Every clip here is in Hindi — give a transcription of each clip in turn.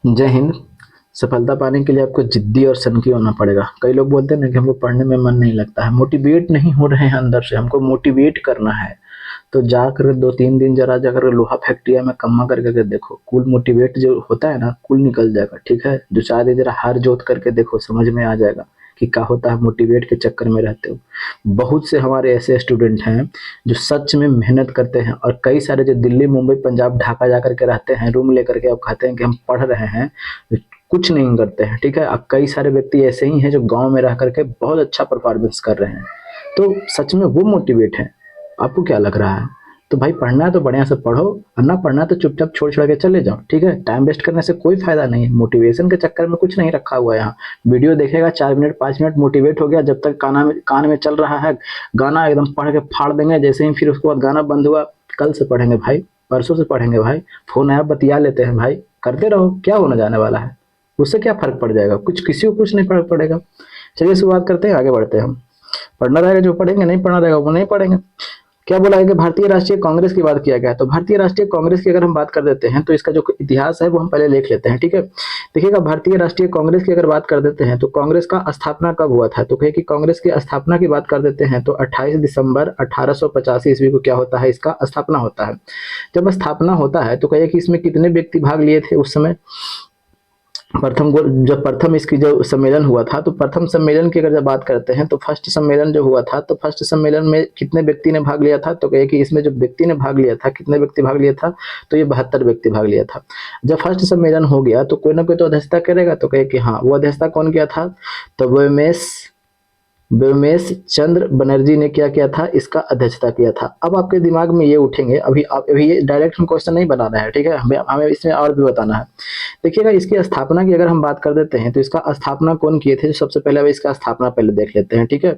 जय हिंद। सफलता पाने के लिए आपको जिद्दी और सनकी होना पड़ेगा। कई लोग बोलते हैं ना कि हमको पढ़ने में मन नहीं लगता है, मोटिवेट नहीं हो रहे हैं अंदर से, हमको मोटिवेट करना है। तो जाकर 2-3 दिन जरा जाकर लोहा फैक्ट्रिया में कम्मा करके के देखो, कूल मोटिवेट जो होता है ना, कूल निकल जाएगा। ठीक है, 2-4 दिन जरा हार जोत करके देखो, समझ में आ जाएगा कि क्या होता है मोटिवेट के चक्कर में रहते हो। बहुत से हमारे ऐसे स्टूडेंट हैं जो सच में मेहनत करते हैं, और कई सारे जो दिल्ली, मुंबई, पंजाब, ढाका जा करके रहते हैं रूम लेकर के, अब कहते हैं कि हम पढ़ रहे हैं, कुछ नहीं करते हैं। ठीक है, अब कई सारे व्यक्ति ऐसे ही हैं जो गांव में रह करके बहुत अच्छा परफॉर्मेंस कर रहे हैं। तो सच में वो मोटिवेट है। आपको क्या लग रहा है? तो भाई पढ़ना है तो बढ़िया से पढ़ो, और ना पढ़ना है तो चुपचाप छोड़ छोड़ के चले जाओ। ठीक है, टाइम वेस्ट करने से कोई फायदा नहीं है। मोटिवेशन के चक्कर में कुछ नहीं रखा हुआ है यहाँ। वीडियो देखेगा 4 मिनट 5 मिनट, मोटिवेट हो गया, जब तक कान में चल रहा है गाना, एकदम पढ़ के फाड़ देंगे। जैसे ही फिर उसके बाद गाना बंद हुआ, कल से पढ़ेंगे भाई, परसों से पढ़ेंगे भाई, फोन आया बतिया लेते हैं भाई, करते रहो, क्या होने जाने वाला है? उससे क्या फर्क पड़ जाएगा? कुछ, किसी को कुछ नहीं फर्क पड़ेगा। चलिए शुरुआत करते हैं, आगे बढ़ते हैं हम। पढ़ना रहेगा जो पढ़ेंगे, नहीं पढ़ना रहेगा वो नहीं पढ़ेंगे। क्या बोला है कि भारतीय राष्ट्रीय कांग्रेस की बात किया गया है। तो भारतीय राष्ट्रीय कांग्रेस की अगर हम बात कर देते हैं तो इसका जो इतिहास है वो हम पहले लिख लेते हैं। ठीक है, देखिएगा, भारतीय राष्ट्रीय कांग्रेस की अगर बात कर देते हैं तो कांग्रेस का स्थापना कब हुआ था, तो कहे कि कांग्रेस की स्थापना की बात कर देते हैं तो 28 दिसंबर 1885 ईस्वी को क्या होता है, इसका स्थापना होता है। जब स्थापना होता है तो कहिए कि इसमें कितने व्यक्ति भाग लिए थे उस समय। जब प्रथम इसकी जो सम्मेलन हुआ था, तो प्रथम सम्मेलन की अगर जब बात करते हैं तो फर्स्ट सम्मेलन जो हुआ था, तो फर्स्ट सम्मेलन में कितने व्यक्ति ने भाग लिया था, तो कहिए कि इसमें जो व्यक्ति ने भाग लिया था, कितने व्यक्ति भाग लिया था, तो ये 72 व्यक्ति भाग लिया था। जब फर्स्ट सम्मेलन हो गया तो कोई ना कोई तो अध्यक्षता करेगा, तो कहे कि हाँ, वो अध्यक्षता कौन किया था, तो व्योमेश चंद्र बनर्जी ने क्या किया था, इसका अध्यक्षता किया था। अब आपके दिमाग में ये उठेंगे, अभी ये डायरेक्ट हम क्वेश्चन नहीं बनाना है। ठीक है, हमें इसमें और भी बताना है। देखिएगा, इसकी स्थापना की अगर हम बात कर देते हैं तो इसका स्थापना कौन किए थे, सबसे पहले अब इसका स्थापना पहले देख लेते हैं। ठीक है,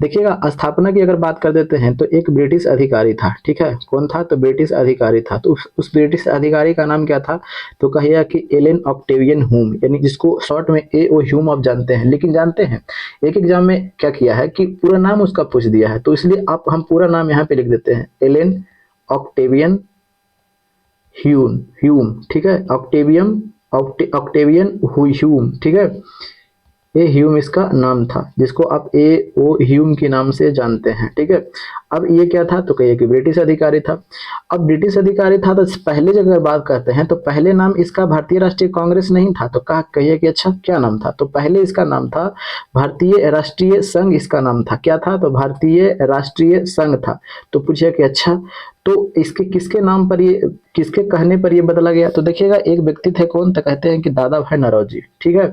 देखिएगा, स्थापना की अगर बात कर देते हैं तो एक ब्रिटिश अधिकारी था। ठीक है, कौन था, तो ब्रिटिश अधिकारी था। तो उस ब्रिटिश अधिकारी का नाम क्या था, तो कहिएगा कि एलन ऑक्टेवियन ह्यूम, यानी जिसको शॉर्ट में A.O. ह्यूम आप जानते हैं। लेकिन जानते हैं एक एग्जाम में क्या किया है कि पूरा नाम उसका पूछ दिया है, तो इसलिए आप हम पूरा नाम यहाँ पे लिख देते हैं, एलन ऑक्टेवियन ह्यूम। ठीक है, ऑक्टेवियन ह्यूम। ठीक है, ये ह्यूम इसका नाम था, जिसको आप A.O. ह्यूम के नाम से जानते हैं। ठीक है, अब ये क्या था, तो कहिए कि ब्रिटिश अधिकारी था। अब ब्रिटिश अधिकारी था तो पहले जब अगर बात करते हैं तो पहले नाम इसका भारतीय राष्ट्रीय कांग्रेस नहीं था, तो कहा कहिए कि अच्छा क्या नाम था, तो पहले इसका नाम था भारतीय राष्ट्रीय संघ। इसका नाम था क्या था, तो भारतीय राष्ट्रीय संघ था। तो पूछिए कि अच्छा, तो इसके किसके नाम पर ये, किसके कहने पर ये बदला गया, तो देखिएगा, एक व्यक्ति थे, कौन, तो कहते हैं कि दादा भाई नौरोजी। ठीक है,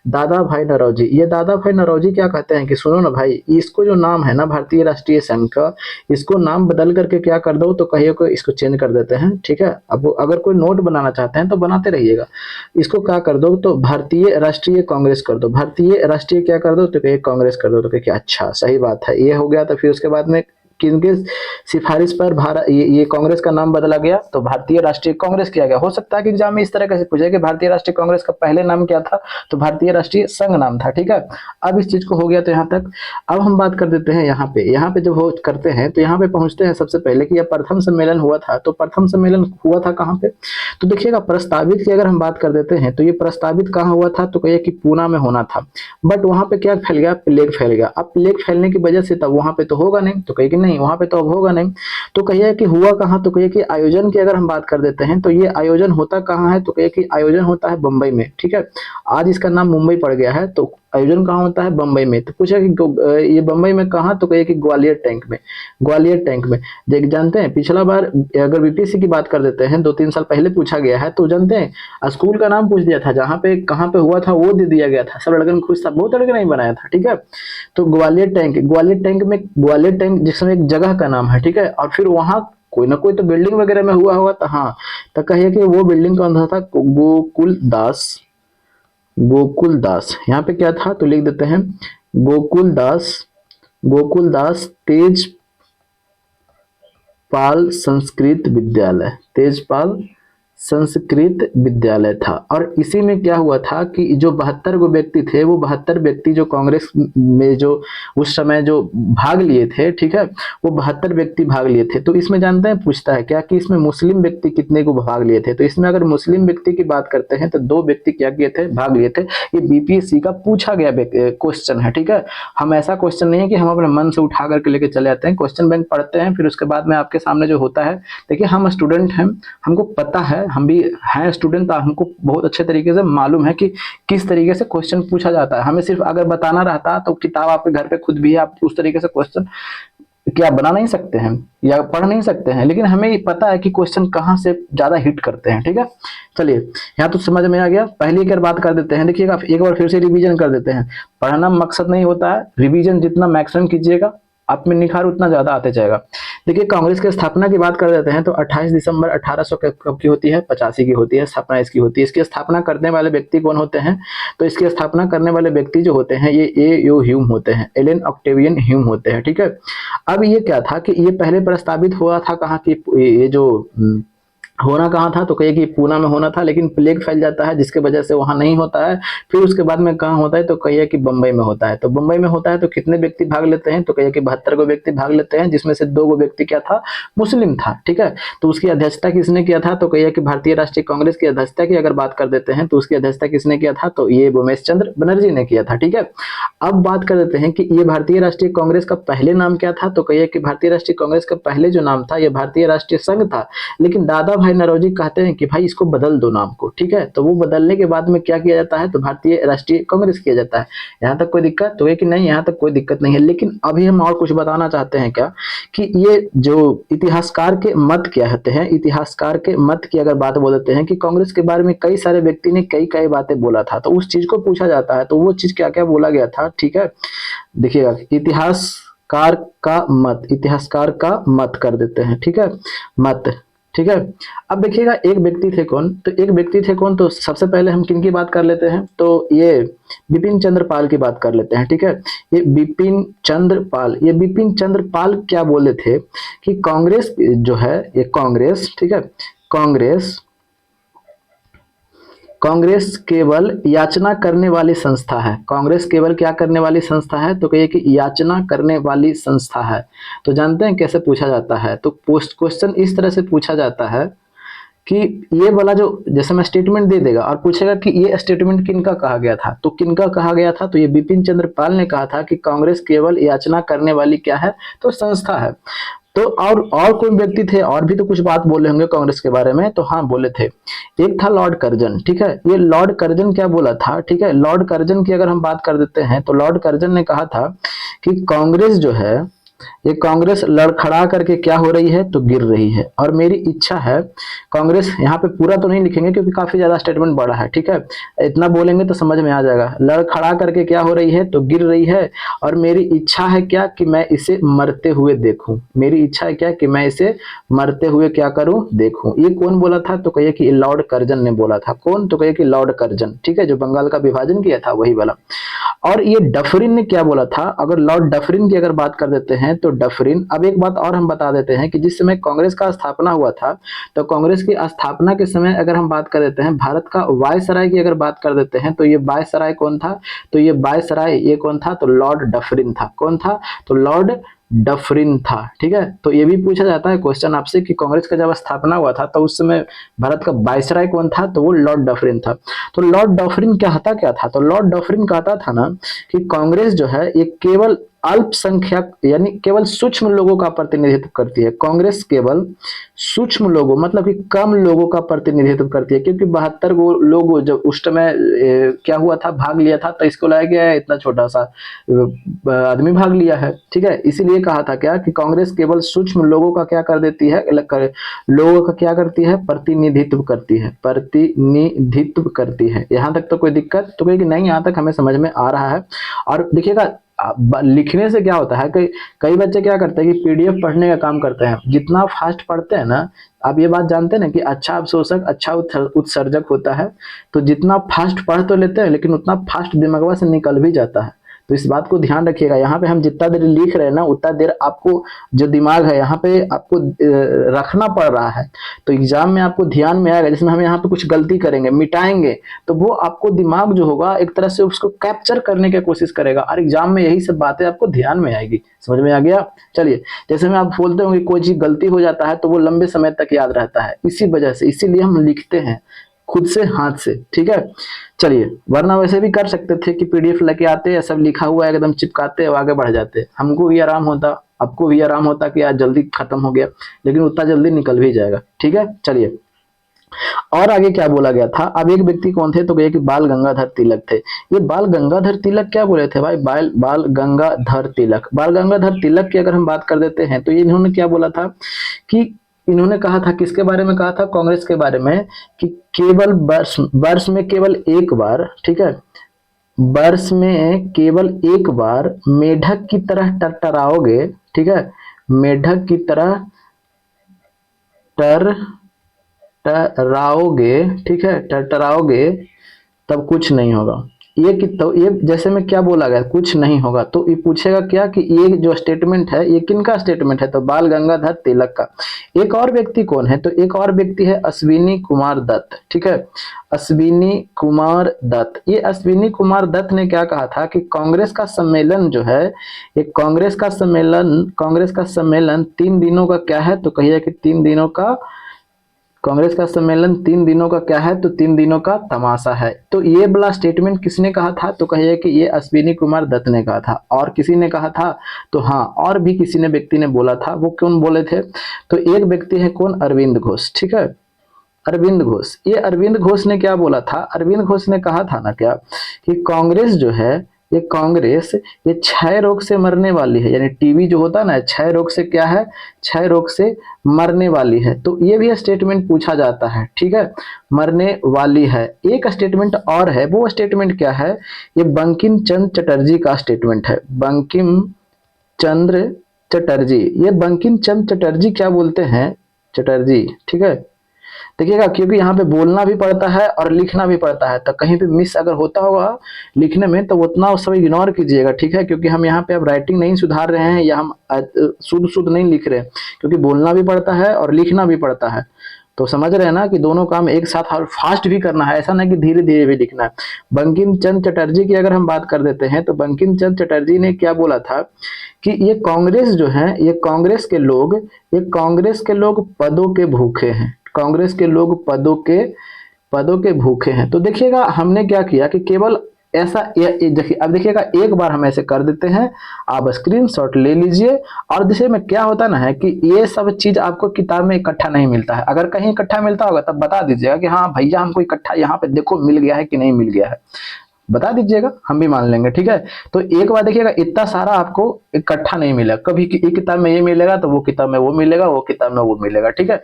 दादा भाई नौरोजी। ये दादा भाई नौरोजी क्या कहते हैं कि सुनो ना भाई, इसको जो नाम है ना भारतीय राष्ट्रीय संघ का, इसको नाम बदल करके क्या कर दो, तो कहिए को इसको चेंज कर देते हैं। ठीक है, अब अगर कोई नोट बनाना चाहते हैं तो बनाते रहिएगा। इसको क्या कर दो, तो भारतीय राष्ट्रीय कांग्रेस कर दो। भारतीय राष्ट्रीय क्या कर दो, तो कहिए कांग्रेस कर दो। तो कहिए अच्छा सही बात है, ये हो गया। तो फिर उसके बाद में किनके सिफारिश पर भारत ये कांग्रेस का नाम बदला गया, तो भारतीय राष्ट्रीय कांग्रेस किया गया। हो सकता है कि एग्जाम में इस तरह से पूछे कि भारतीय राष्ट्रीय कांग्रेस का पहले नाम क्या था, तो भारतीय राष्ट्रीय संघ नाम था। ठीक है, अब इस चीज को हो गया तो यहाँ तक। अब हम बात कर देते हैं यहाँ पे जब हो करते हैं तो यहाँ पे पहुंचते हैं सबसे पहले कि यह प्रथम सम्मेलन हुआ था। तो प्रथम सम्मेलन हुआ था कहाँ पे, तो देखिएगा, प्रस्तावित की अगर हम बात कर देते हैं तो ये प्रस्तावित कहाँ हुआ था, तो कहिए कि पूना में होना था। बट वहां पे क्या फैल गया, प्लेग फैल गया। अब प्लेग फैलने की वजह से तब वहां पे तो होगा नहीं, तो कहिए कि नहीं, वहां पे तो अब होगा नहीं। तो कहिए कि हुआ कहाँ, तो कहिए कि आयोजन की अगर हम बात कर देते हैं तो ये आयोजन होता कहाँ है, तो कहिए कि आयोजन होता है बम्बई में। ठीक है, आज इसका नाम मुंबई पड़ गया है, तो आयोजन कहाँ होता है, बम्बई में। तो पूछा कि ये बम्बई में कहाँ, तो कहिए कि ग्वालियर टैंक में। ग्वालियर टैंक में जानते हैं, पिछला बार अगर बीपीएससी की बात कर देते हैं 2-3 साल पहले पूछा गया है, तो जानते हैं स्कूल का नाम पूछ दिया था, जहाँ पे कहाँ पे हुआ था वो दे दिया गया था। सब लड़कन खुश था, बहुत लड़के नहीं बनाया था। ठीक है, तो ग्वालियर टैंक जिसमें एक जगह का नाम है। ठीक है, और फिर वहां कोई ना कोई तो बिल्डिंग वगैरह में हुआ होगा, तो हाँ, तो कहिए कि वो बिल्डिंग कौन सा था, गोकुल दास। यहाँ पे क्या था, तो लिख देते हैं गोकुल दास, तेजपाल संस्कृत विद्यालय, तेजपाल संस्कृत विद्यालय था। और इसी में क्या हुआ था कि जो 72 गो व्यक्ति थे, वो 72 व्यक्ति जो कांग्रेस में जो उस समय जो भाग लिए थे, ठीक है, वो 72 व्यक्ति भाग लिए थे। तो इसमें जानते हैं पूछता है क्या कि इसमें मुस्लिम व्यक्ति कितने को भाग लिए थे। तो इसमें अगर मुस्लिम व्यक्ति की बात करते हैं तो 2 व्यक्ति क्या किए थे, भाग लिए थे। ये बीपीएससी का पूछा गया क्वेश्चन है, ठीक है। हम ऐसा क्वेश्चन नहीं है कि हम अपने मन से उठा करके लेके चले आते हैं, क्वेश्चन बैंक पढ़ते हैं, फिर उसके बाद में आपके सामने जो होता है, देखिए हम स्टूडेंट हैं, हमको पता है, हम भी हैं स्टूडेंट, तो हमको बहुत अच्छे तरीके से मालूम है कि किस तरीके से क्वेश्चन पूछा जाता है। हमें सिर्फ अगर बताना रहता तो किताब आपके घर पे खुद भी है, आप उस तरीके से क्वेश्चन क्या बना नहीं सकते हैं या पढ़ नहीं सकते हैं, लेकिन हमें ये पता है कि क्वेश्चन कहाँ से ज्यादा हिट करते हैं, ठीक है। चलिए यहाँ तो समझ में आ गया। पहली एक बात कर देते हैं, देखिएगा एक बार फिर से रिवीजन कर देते हैं। पढ़ना मकसद नहीं होता है, रिवीजन जितना मैक्सिमम कीजिएगा आप में निखार उतना ज्यादा आते जाएगा। देखिए कांग्रेस की स्थापना की बात कर देते हैं तो 28 दिसंबर 1800 कब की होती है, 85 की होती है स्थापना इसकी होती है। इसकी स्थापना करने वाले व्यक्ति कौन होते हैं, तो इसकी स्थापना करने वाले व्यक्ति जो होते हैं ये ए.ओ. ह्यूम होते हैं, एलन ऑक्टेवियन ह्यूम होते हैं, ठीक है। अब ये क्या था कि ये पहले प्रस्तावित हुआ था कहाँ की, ये जो होना कहाँ था, तो कहिए कि पूना में होना था, लेकिन प्लेग फैल जाता है जिसके वजह से वहां नहीं होता है। फिर उसके बाद में कहाँ होता है, तो कहिए कि बंबई में होता है। तो बंबई में होता है तो कितने व्यक्ति भाग लेते हैं, तो कहिए कि 72 गो व्यक्ति भाग लेते हैं, जिसमें से 2 गो व्यक्ति क्या था, मुस्लिम था, ठीक है। तो उसकी अध्यक्षता किसने किया था, तो कहिए कि भारतीय राष्ट्रीय कांग्रेस की अध्यक्षता की अगर बात कर देते हैं तो उसकी अध्यक्षता किसने किया था, तो ये उमेश चंद्र बनर्जी ने किया था, ठीक है। अब बात कर देते हैं कि ये भारतीय राष्ट्रीय कांग्रेस का पहले नाम क्या था, तो कहिए कि भारतीय राष्ट्रीय कांग्रेस का पहले जो नाम था ये भारतीय राष्ट्रीय संघ था, लेकिन दादा भाई नौरोजी कहते हैं कि भाई इसको बदल दो नाम को, ठीक है। तो वो बदलने के बाद में क्या किया जाता है, तो भारतीय राष्ट्रीय कांग्रेस किया जाता है। यहाँ तक कोई दिक्कत तो है कि नहीं, यहाँ तक कोई दिक्कत नहीं है। लेकिन अभी हम और कुछ बताना चाहते हैं क्या कि ये जो इतिहासकार के मत क्या होते हैं, इतिहासकार के मत की अगर बात बोल देते हैं कि कांग्रेस के बारे में कई सारे व्यक्ति ने कई कई बातें बोला था, तो उस चीज को पूछा जाता है, तो वो चीज क्या क्या बोला गया था, ठीक है। देखिएगा इतिहासकार का मत, इतिहासकार का मत कर देते हैं, ठीक है, मत, ठीक है। अब देखिएगा एक व्यक्ति थे कौन, तो एक व्यक्ति थे कौन, तो सबसे पहले हम किन की बात कर लेते हैं, तो ये बिपिन चंद्र पाल की बात कर लेते हैं, ठीक है। ये बिपिन चंद्र पाल, ये बिपिन चंद्र पाल क्या बोले थे कि कांग्रेस जो है ये कांग्रेस, ठीक है, कांग्रेस कांग्रेस केवल याचना करने वाली संस्था है। कांग्रेस केवल क्या करने वाली संस्था है, तो कहिए कि याचना करने वाली संस्था है। तो जानते हैं कैसे पूछा जाता है, तो पोस्ट क्वेश्चन इस तरह से पूछा जाता है कि ये वाला जो जैसे मैं स्टेटमेंट दे देगा और पूछेगा कि ये स्टेटमेंट किनका कहा गया था, तो किनका कहा गया था, तो ये बिपिन चंद्र पाल ने कहा था कि कांग्रेस केवल याचना करने वाली क्या है, तो संस्था है। तो और कोई व्यक्ति थे और भी तो कुछ बात बोले होंगे कांग्रेस के बारे में, तो हाँ बोले थे। एक था लॉर्ड कर्जन, ठीक है। ये लॉर्ड कर्जन क्या बोला था, ठीक है, लॉर्ड कर्जन की अगर हम बात कर देते हैं तो लॉर्ड कर्जन ने कहा था कि कांग्रेस जो है ये कांग्रेस लड़खड़ा करके क्या हो रही है, तो गिर रही है। और मेरी इच्छा है कांग्रेस, यहाँ पे पूरा तो नहीं लिखेंगे क्योंकि काफी ज्यादा स्टेटमेंट बड़ा है, ठीक है, इतना बोलेंगे तो समझ में आ जाएगा। लड़खड़ा करके क्या हो रही है, तो गिर रही है। और मेरी इच्छा है क्या कि मैं इसे मरते हुए देखूं, मेरी इच्छा है क्या कि मैं इसे मरते हुए क्या करूं, देखूं। ये कौन बोला था, तो कहिए कि लॉर्ड कर्जन ने बोला था। कौन, तो कहिए कि लॉर्ड कर्जन, ठीक है, जो बंगाल का विभाजन किया था वही वाला। और ये डफरिन ने क्या बोला था, अगर लॉर्ड डफरिन की अगर बात कर देते हैं तो डफरिन, अब एक बात और हम बता देते हैं कि जिस समय कांग्रेस का स्थापना हुआ था, तो कांग्रेस की स्थापना के समय अगर हम बात कर देते हैं भारत का वायसराय की अगर बात कर देते हैं, तो ये वायसराय कौन था, तो ये वायसराय ये कौन था, तो लॉर्ड डफरिन था। कौन था, तो लॉर्ड डफरिन था, ठीक है। तो ये भी पूछा जाता है क्वेश्चन आपसे कि कांग्रेस का जब स्थापना हुआ था तो उस समय भारत का वायसराय कौन था, तो वो लॉर्ड डफरिन था। तो लॉर्ड डफरिन कहता क्या था, तो लॉर्ड डफरिन कहता था ना कि कांग्रेस जो है ये केवल अल्पसंख्यक यानी केवल सूक्ष्म लोगों का प्रतिनिधित्व करती है। कांग्रेस केवल सूक्ष्म लोगों मतलब कि कम लोगों का प्रतिनिधित्व करती है, क्योंकि 72 गो लोग जब उस समय क्या हुआ था, भाग लिया था, तो इसको लाया गया है इतना छोटा सा आदमी भाग लिया है, ठीक है। इसीलिए कहा था क्या कि कांग्रेस केवल सूक्ष्म लोगों का क्या कर देती है, लोगों का क्या करती है, प्रतिनिधित्व करती है, प्रतिनिधित्व करती है। यहाँ तक तो कोई दिक्कत तो कोई नहीं, यहाँ तक हमें समझ में आ रहा है। और देखिएगा लिखने से क्या होता है कि कई बच्चे क्या करते हैं कि पीडीएफ पढ़ने का काम करते हैं, जितना फास्ट पढ़ते हैं ना, आप ये बात जानते हैं ना कि अच्छा अवशोषक अच्छा उत्सर्जक होता है, तो जितना फास्ट पढ़ तो लेते हैं लेकिन उतना फास्ट दिमागवा से निकल भी जाता है। तो इस बात को ध्यान रखिएगा, यहाँ पे हम जितना देर लिख रहे हैं ना उतना देर आपको जो दिमाग है यहाँ पे आपको रखना पड़ रहा है, तो एग्जाम में आपको ध्यान में आएगा। जिसमें हम यहाँ पे कुछ गलती करेंगे, मिटाएंगे, तो वो आपको दिमाग जो होगा एक तरह से उसको कैप्चर करने की कोशिश करेगा और एग्जाम में यही सब बातें आपको ध्यान में आएगी। समझ में आ गया? चलिए, जैसे में आप बोलते होंगे कोई चीज गलती हो जाता है तो वो लंबे समय तक याद रहता है, इसी वजह से, इसीलिए हम लिखते हैं खुद से, हाथ से, ठीक है। चलिए, वरना वैसे भी कर सकते थे कि पीडीएफ लेके आते, सब लिखा हुआ है एकदम चिपकाते और आगे बढ़ जाते, हमको भी आराम होता, आपको भी आराम होता कि आज जल्दी खत्म हो गया, लेकिन उतना जल्दी निकल भी जाएगा, ठीक है। चलिए, और आगे क्या बोला गया था। अब एक व्यक्ति कौन थे, तो कहे कि बाल गंगाधर तिलक थे। ये बाल गंगाधर तिलक क्या बोले थे भाई, बाल गंगाधर तिलक। बाल गंगाधर तिलक की अगर हम बात कर देते हैं तो ये इन्होंने क्या बोला था कि इन्होंने कहा था, किसके बारे में कहा था, कांग्रेस के बारे में, कि केवल वर्ष में केवल एक बार, ठीक है, वर्ष में केवल एक बार मेढक की तरह टरटराओगे, ठीक है, मेढक की तरह टरटराओगे, ठीक है, टरटराओगे तब कुछ नहीं होगा। ये कि तो ये जैसे में क्या बोला गया, कुछ नहीं होगा, तो ये पूछेगा क्या कि ये जो स्टेटमेंट है ये किनका स्टेटमेंट है, तो बाल गंगाधर तिलक का। एक और व्यक्ति कौन है, तो एक और व्यक्ति है अश्विनी कुमार दत्त, ठीक है, अश्विनी कुमार दत्त। ये अश्विनी कुमार दत्त ने क्या कहा था कि कांग्रेस का सम्मेलन जो है, ये कांग्रेस का सम्मेलन 3 दिनों का क्या है, तो कहिए कि 3 दिनों का, कांग्रेस का सम्मेलन 3 दिनों का क्या है, तो 3 दिनों का तमाशा है। तो ये वाला स्टेटमेंट किसने कहा था, तो कहिए कि ये अश्विनी कुमार दत्त ने कहा था। और किसी ने कहा था, तो हाँ, और भी किसी ने व्यक्ति ने बोला था। वो कौन बोले थे, तो एक व्यक्ति है कौन, अरविंद घोष, ठीक है, अरविंद घोष। ये अरविंद घोष ने क्या बोला था, अरविंद घोष ने कहा था ना क्या कि कांग्रेस जो है, ये कांग्रेस ये क्षय रोग से मरने वाली है, यानी टीबी जो होता है ना, क्षय रोग से क्या है, क्षय रोग से मरने वाली है। तो ये भी स्टेटमेंट पूछा जाता है, ठीक है, मरने वाली है। एक स्टेटमेंट और है, वो स्टेटमेंट क्या है, ये बंकिम चंद्र चटर्जी का स्टेटमेंट है, बंकिम चंद्र चटर्जी। ये बंकिम चंद्र चटर्जी क्या बोलते हैं, चटर्जी, ठीक है। देखिएगा, क्योंकि यहाँ पे बोलना भी पड़ता है और लिखना भी पड़ता है, तो कहीं पे मिस अगर होता होगा लिखने में तो उतना सब इग्नोर कीजिएगा, ठीक है, क्योंकि हम यहाँ पे अब राइटिंग नहीं सुधार रहे हैं या हम शुद्ध नहीं लिख रहे हैं, क्योंकि बोलना भी पड़ता है और लिखना भी पड़ता है। तो समझ रहे हैं ना कि दोनों काम एक साथ, और फास्ट भी करना है, ऐसा नहीं कि धीरे धीरे भी लिखना है। बंकिम चंद्र चटर्जी की अगर हम बात कर देते हैं तो बंकिम चंद्र चटर्जी ने क्या बोला था कि ये कांग्रेस जो है, ये कांग्रेस के लोग पदों के भूखे हैं, कांग्रेस के लोग पदों के भूखे हैं। तो देखिएगा हमने क्या किया कि केवल ऐसा देखिए, अब देखिएगा एक बार हम ऐसे कर देते हैं, आप स्क्रीनशॉट ले लीजिए। और जैसे में क्या होता ना है कि ये सब चीज आपको किताब में इकट्ठा नहीं मिलता है, अगर कहीं इकट्ठा मिलता होगा तब बता दीजिएगा कि हाँ भैया हमको इकट्ठा यहाँ पे देखो मिल गया है कि नहीं मिल गया है, बता दीजिएगा, हम भी मान लेंगे, ठीक है। तो एक बार देखिएगा, इतना सारा आपको इकट्ठा नहीं मिला, कभी एक किताब में ये मिलेगा तो वो किताब में वो मिलेगा, वो किताब में वो मिलेगा, ठीक है।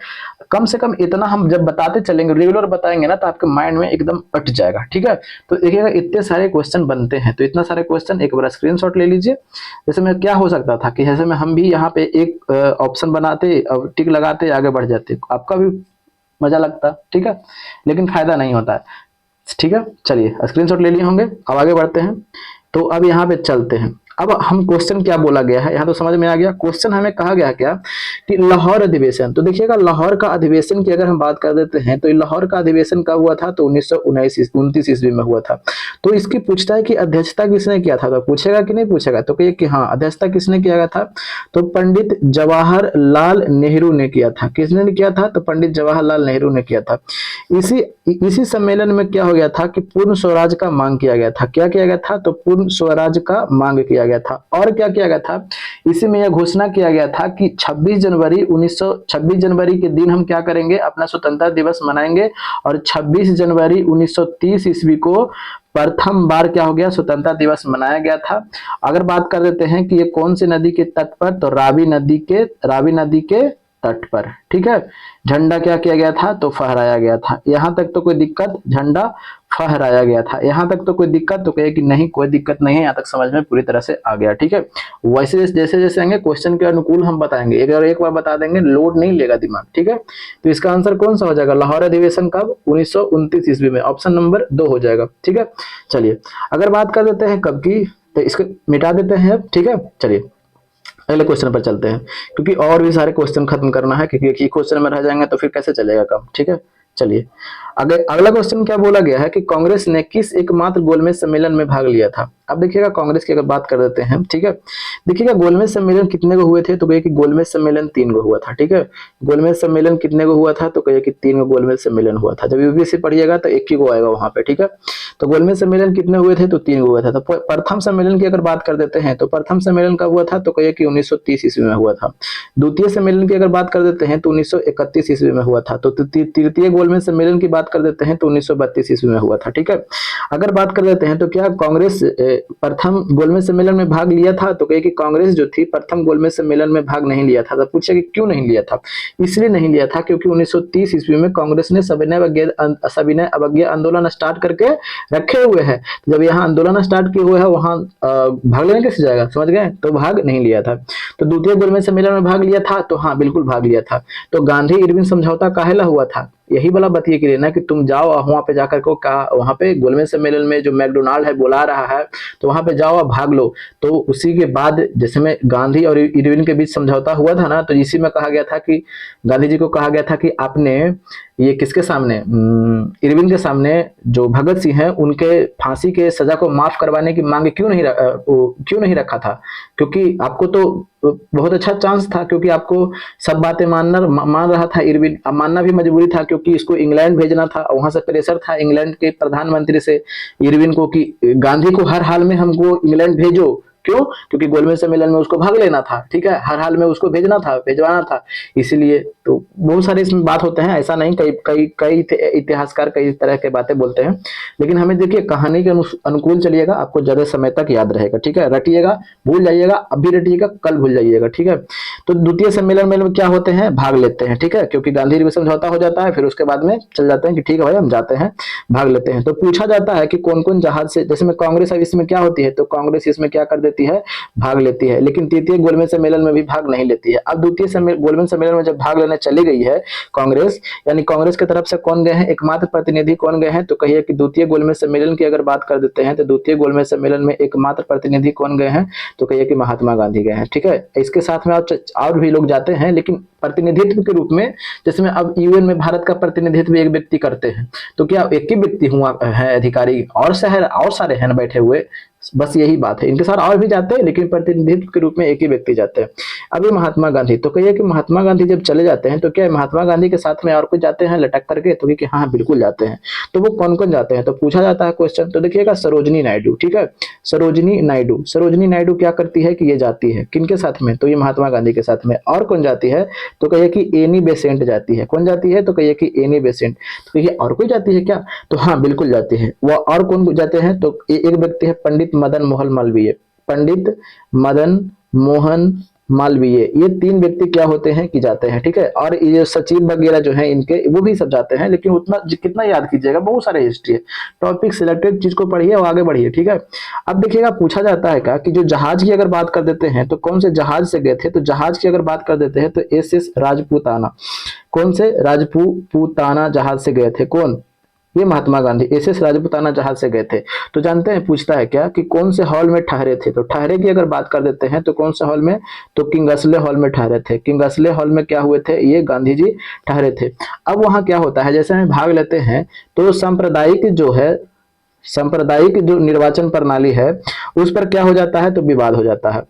कम से कम इतना हम जब बताते चलेंगे, रेगुलर बताएंगे ना, तो आपके माइंड में एकदम अट जाएगा, ठीक है। तो देखिएगा इतने सारे क्वेश्चन बनते हैं, तो इतना सारे क्वेश्चन एक बार स्क्रीनशॉट ले लीजिए। जैसे में क्या हो सकता था कि जैसे में हम भी यहाँ पे एक ऑप्शन बनाते और टिक लगाते आगे बढ़ जाते, आपका भी मजा लगता, ठीक है, लेकिन फायदा नहीं होता है, ठीक है। चलिए, स्क्रीनशॉट ले लिए होंगे, अब आगे बढ़ते हैं। तो अब यहाँ पे चलते हैं, अब हम क्वेश्चन क्या बोला गया है यहाँ तो समझ में आ गया। क्वेश्चन हमें कहा गया क्या कि लाहौर अधिवेशन। तो देखिएगा, लाहौर का अधिवेशन की अगर हम बात कर देते हैं तो लाहौर का अधिवेशन कब हुआ था, तो 1929 ईस्वी में हुआ था। तो इसकी पूछता है कि अध्यक्षता किसने किया था, तो पूछेगा कि नहीं पूछेगा, तो कहिए कि हाँ अध्यक्षता किसने किया था, तो पंडित जवाहरलाल नेहरू ने किया था। किसने किया था, तो पंडित जवाहरलाल नेहरू ने किया था। इसी सम्मेलन में क्या हो गया था कि पूर्ण स्वराज का मांग किया गया था। क्या किया गया था, तो पूर्ण स्वराज का मांग किया गया था। और क्या किया गया था, इसी में यह घोषणा किया गया था कि 26 जनवरी के दिन हम क्या करेंगे, अपना स्वतंत्रता दिवस मनाएंगे। और 26 जनवरी 1930 ईस्वी को प्रथम बार क्या हो गया, स्वतंत्रता दिवस मनाया गया था। अगर बात कर देते हैं कि ये कौन सी नदी के तट पर, तो रावी नदी के तट पर, ठीक है। झंडा क्या किया गया था, तो फहराया गया था। यहां तक तो कोई दिक्कत, झंडा फहराया गया था, यहां तक तो कोई दिक्कत, तो कहे कि नहीं कोई दिक्कत नहीं है, यहां तक समझ में पूरी तरह से आ गया, ठीक है। वैसे जैसे जैसे आएंगे क्वेश्चन के अनुकूल हम बताएंगे, अगर एक बार बता देंगे लोड नहीं लेगा दिमाग, ठीक है। तो इसका आंसर कौन सा हो जाएगा, लाहौर अधिवेशन कब, 1929 ईस्वी में, ऑप्शन नंबर 2 हो जाएगा, ठीक है। चलिए, अगर बात कर देते हैं कब की, तो इसको मिटा देते हैं अब, ठीक है। चलिए अगले क्वेश्चन पर चलते हैं, क्योंकि और भी सारे क्वेश्चन खत्म करना है, क्योंकि एक ही क्वेश्चन में रह जाएंगे तो फिर कैसे चलेगा काम, ठीक है। चलिए अगर अगला क्वेश्चन क्या बोला गया है कि कांग्रेस ने किस एकमात्र गोलमेज सम्मेलन में भाग लिया था। अब देखिएगा कांग्रेस की अगर बात कर देते हैं, ठीक है। देखिएगा गोलमेज सम्मेलन कितने को हुए थे, तो कहिए कि गोलमेज सम्मेलन 3 को हुआ था, ठीक है। गोलमेज सम्मेलन कितने को हुआ था, तो कहिए कि 3 को गोलमेज सम्मेलन हुआ था। जब यूपीएससी पढ़िएगा तो एक ही को आएगा वहां पे, ठीक है। तो गोलमेज सम्मेलन कितने हुए थे, तो 3 हुआ था। तो प्रथम सम्मेलन की अगर बात कर देते हैं तो प्रथम सम्मेलन कब हुआ था, तो कहिए कि 1930 ईस्वी में हुआ था। द्वितीय सम्मेलन की अगर बात कर देते हैं तो 1931 ईस्वी में हुआ था। तो तृतीय गोलमेज सम्मेलन की बात कर देते हैं तो 1932 ईस्वी में हुआ था, ठीक है। अगर बात कर देते हैं तो क्या कांग्रेस प्रथम गोलमेज सम्मेलन में भाग लिया था, तो कहिए कि कांग्रेस जो थी प्रथम गोलमेज सम्मेलन में भाग नहीं लिया था। तो पूछा कि क्यों नहीं लिया था, इसलिए नहीं लिया था क्योंकि 1930 ईस्वी में कांग्रेस ने सविनय अवज्ञा आंदोलन स्टार्ट करके रखे हुए हैं। जब यहाँ आंदोलन स्टार्ट किए हुए हैं वहां भाग लेने कैसे जाएगा, समझ गए, तो भाग नहीं लिया था। तो द्वितीय गोलमेज सम्मेलन में भाग लिया था, तो हाँ बिल्कुल भाग लिया था। तो गांधी इरविन समझौता काहेला हुआ था, यही वाला बतिए के लिए ना, कि तुम जाओ वहां पे जाकर को कहा, वहां पे गोलमेज सम्मेलन में जो मैकडोनाल्ड है बुला रहा है तो वहां पे जाओ भाग लो। तो उसी के बाद जैसे में गांधी और इरविन के बीच समझौता हुआ था ना, तो इसी में कहा गया था कि गांधी जी को कहा गया था कि आपने ये किसके सामने, इरविन के सामने जो भगत सिंह है उनके फांसी के सजा को माफ करवाने की मांग क्यों नहीं रखा था, क्योंकि आपको तो बहुत अच्छा चांस था, क्योंकि आपको सब बातें मान रहा था इरविन, अब मानना भी मजबूरी था क्योंकि इसको इंग्लैंड भेजना था। वहां से प्रेशर था इंग्लैंड के प्रधानमंत्री से इरविन को कि गांधी को हर हाल में हमको इंग्लैंड भेजो। क्यों, क्योंकि गोलमेज सम्मेलन में उसको भाग लेना था, ठीक है, हर हाल में उसको भेजवाना था। इसीलिए तो बहुत सारे इसमें बात होते हैं, ऐसा नहीं, कई कई कई इतिहासकार कई तरह के बातें बोलते हैं, लेकिन हमें देखिए कहानी के अनुकूल चलिएगा, आपको ज्यादा समय तक याद रहेगा, ठीक है। रटिएगा, भूल जाइएगा, अभी रटिएगा, कल भूल जाइएगा, ठीक है। तो द्वितीय सम्मेलन में क्या होते हैं, भाग लेते हैं, ठीक है, क्योंकि गांधी में समझौता हो जाता है, फिर उसके बाद में चल जाते हैं कि ठीक है भाई हम जाते हैं, भाग लेते हैं। तो पूछा जाता है कि कौन कौन जहाज से, जैसे में कांग्रेस अब इसमें क्या होती है, तो कांग्रेस इसमें क्या कर देती है, भाग लेती है, लेकिन तृतीय गोलमेज सम्मेलन में भी भाग नहीं लेती है। अब द्वितीय गोलमेज सम्मेलन में जब भाग लेने चली गई है कांग्रेस, यानी कांग्रेस की तरफ से कौन गए हैं, एकमात्र प्रतिनिधि कौन गए हैं, तो कहिए कि द्वितीय गोलमेज सम्मेलन की अगर बात कर देते हैं तो द्वितीय गोलमेज सम्मेलन में एकमात्र प्रतिनिधि कौन गए हैं, तो कहिए कि महात्मा गांधी गए हैं, ठीक है। इसके साथ में और भी लोग जाते हैं, लेकिन प्रतिनिधित्व के रूप में, जैसे में अब यूएन में भारत का प्रतिनिधित्व एक व्यक्ति करते हैं, तो क्या एक ही व्यक्ति हुआ है अधिकारी, और शहर और सारे हैं बैठे हुए, बस यही बात है। इनके साथ और भी जाते हैं, लेकिन प्रतिनिधित्व के रूप में एक ही व्यक्ति जाते हैं। अभी महात्मा गांधी, तो कहिए कि महात्मा गांधी जब चले जाते हैं तो क्या महात्मा गांधी के साथ में और कुछ जाते हैं लटक करके, तो कि हाँ बिल्कुल जाते हैं। तो वो कौन कौन जाते हैं, तो पूछा जाता है क्वेश्चन। तो देखिएगा सरोजनी नायडू, ठीक है, सरोजनी नायडू क्या करती है कि ये जाती है किनके साथ में, तो ये महात्मा गांधी के साथ में। और कौन जाती है, तो कहिए कि एनी बेसेंट जाती है। कौन जाती है, तो कहिए कि एनी बेसेंट। तो कहिए और कोई जाती है क्या, तो हाँ बिल्कुल जाती है। वह और कौन जाते हैं, तो एक व्यक्ति है पंडित मदन मोहन मालवीय, पंडित मदन मोहन मालवीय, ये 3 व्यक्ति क्या होते हैं कि जाते हैं, ठीक है। और ये सचिव वगैरह जो है इनके, वो भी सब जाते हैं, लेकिन उतना कितना याद कीजिएगा, बहुत सारे हिस्ट्री है, टॉपिक सिलेक्टेड चीज को पढ़िए और आगे बढ़िए, ठीक है। अब देखिएगा पूछा जाता है कि जो जहाज की अगर बात कर देते हैं तो कौन से जहाज से गए थे, तो जहाज की अगर बात कर देते हैं तो एसएस राजपूताना, कौन से राजपूताना जहाज से गए थे, कौन, ये महात्मा गांधी एसएस राजपूताना जहाज से गए थे। तो जानते हैं पूछता है क्या कि कौन से हॉल में ठहरे थे, तो ठहरे की अगर बात कर देते हैं तो कौन से हॉल में, तो किंगसले हॉल में ठहरे थे। किंगसले हॉल में क्या हुए थे, ये गांधी जी ठहरे थे। अब वहां क्या होता है, जैसे हम भाग लेते हैं तो सांप्रदायिक जो निर्वाचन प्रणाली है उस पर क्या हो जाता है, तो विवाद हो जाता है।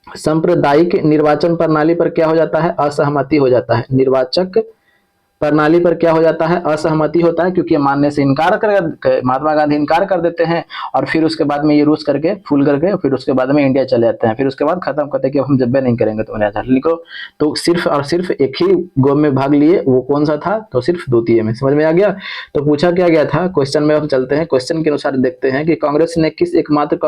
सांप्रदायिक निर्वाचन प्रणाली पर क्या हो जाता है, असहमति हो जाता है। निर्वाचक प्रणाली पर क्या हो जाता है, असहमति होता है, क्योंकि मानने से इनकार कर, महात्मा गांधी इनकार कर देते हैं, और फिर उसके बाद में ये रूस करके फूल करके फिर उसके बाद में इंडिया चले जाते हैं। फिर उसके बाद खत्म करते हैं कि अब हम जब्बे नहीं करेंगे तुम्हारे आजाद लिखो। तो सिर्फ और सिर्फ एक ही गोम में भाग लिए, वो कौन सा था, तो सिर्फ द्वितीय में। समझ में आ गया। तो पूछा क्या गया था, क्वेश्चन में हम चलते हैं, क्वेश्चन के अनुसार देखते हैं कि कांग्रेस ने किस एकमात्र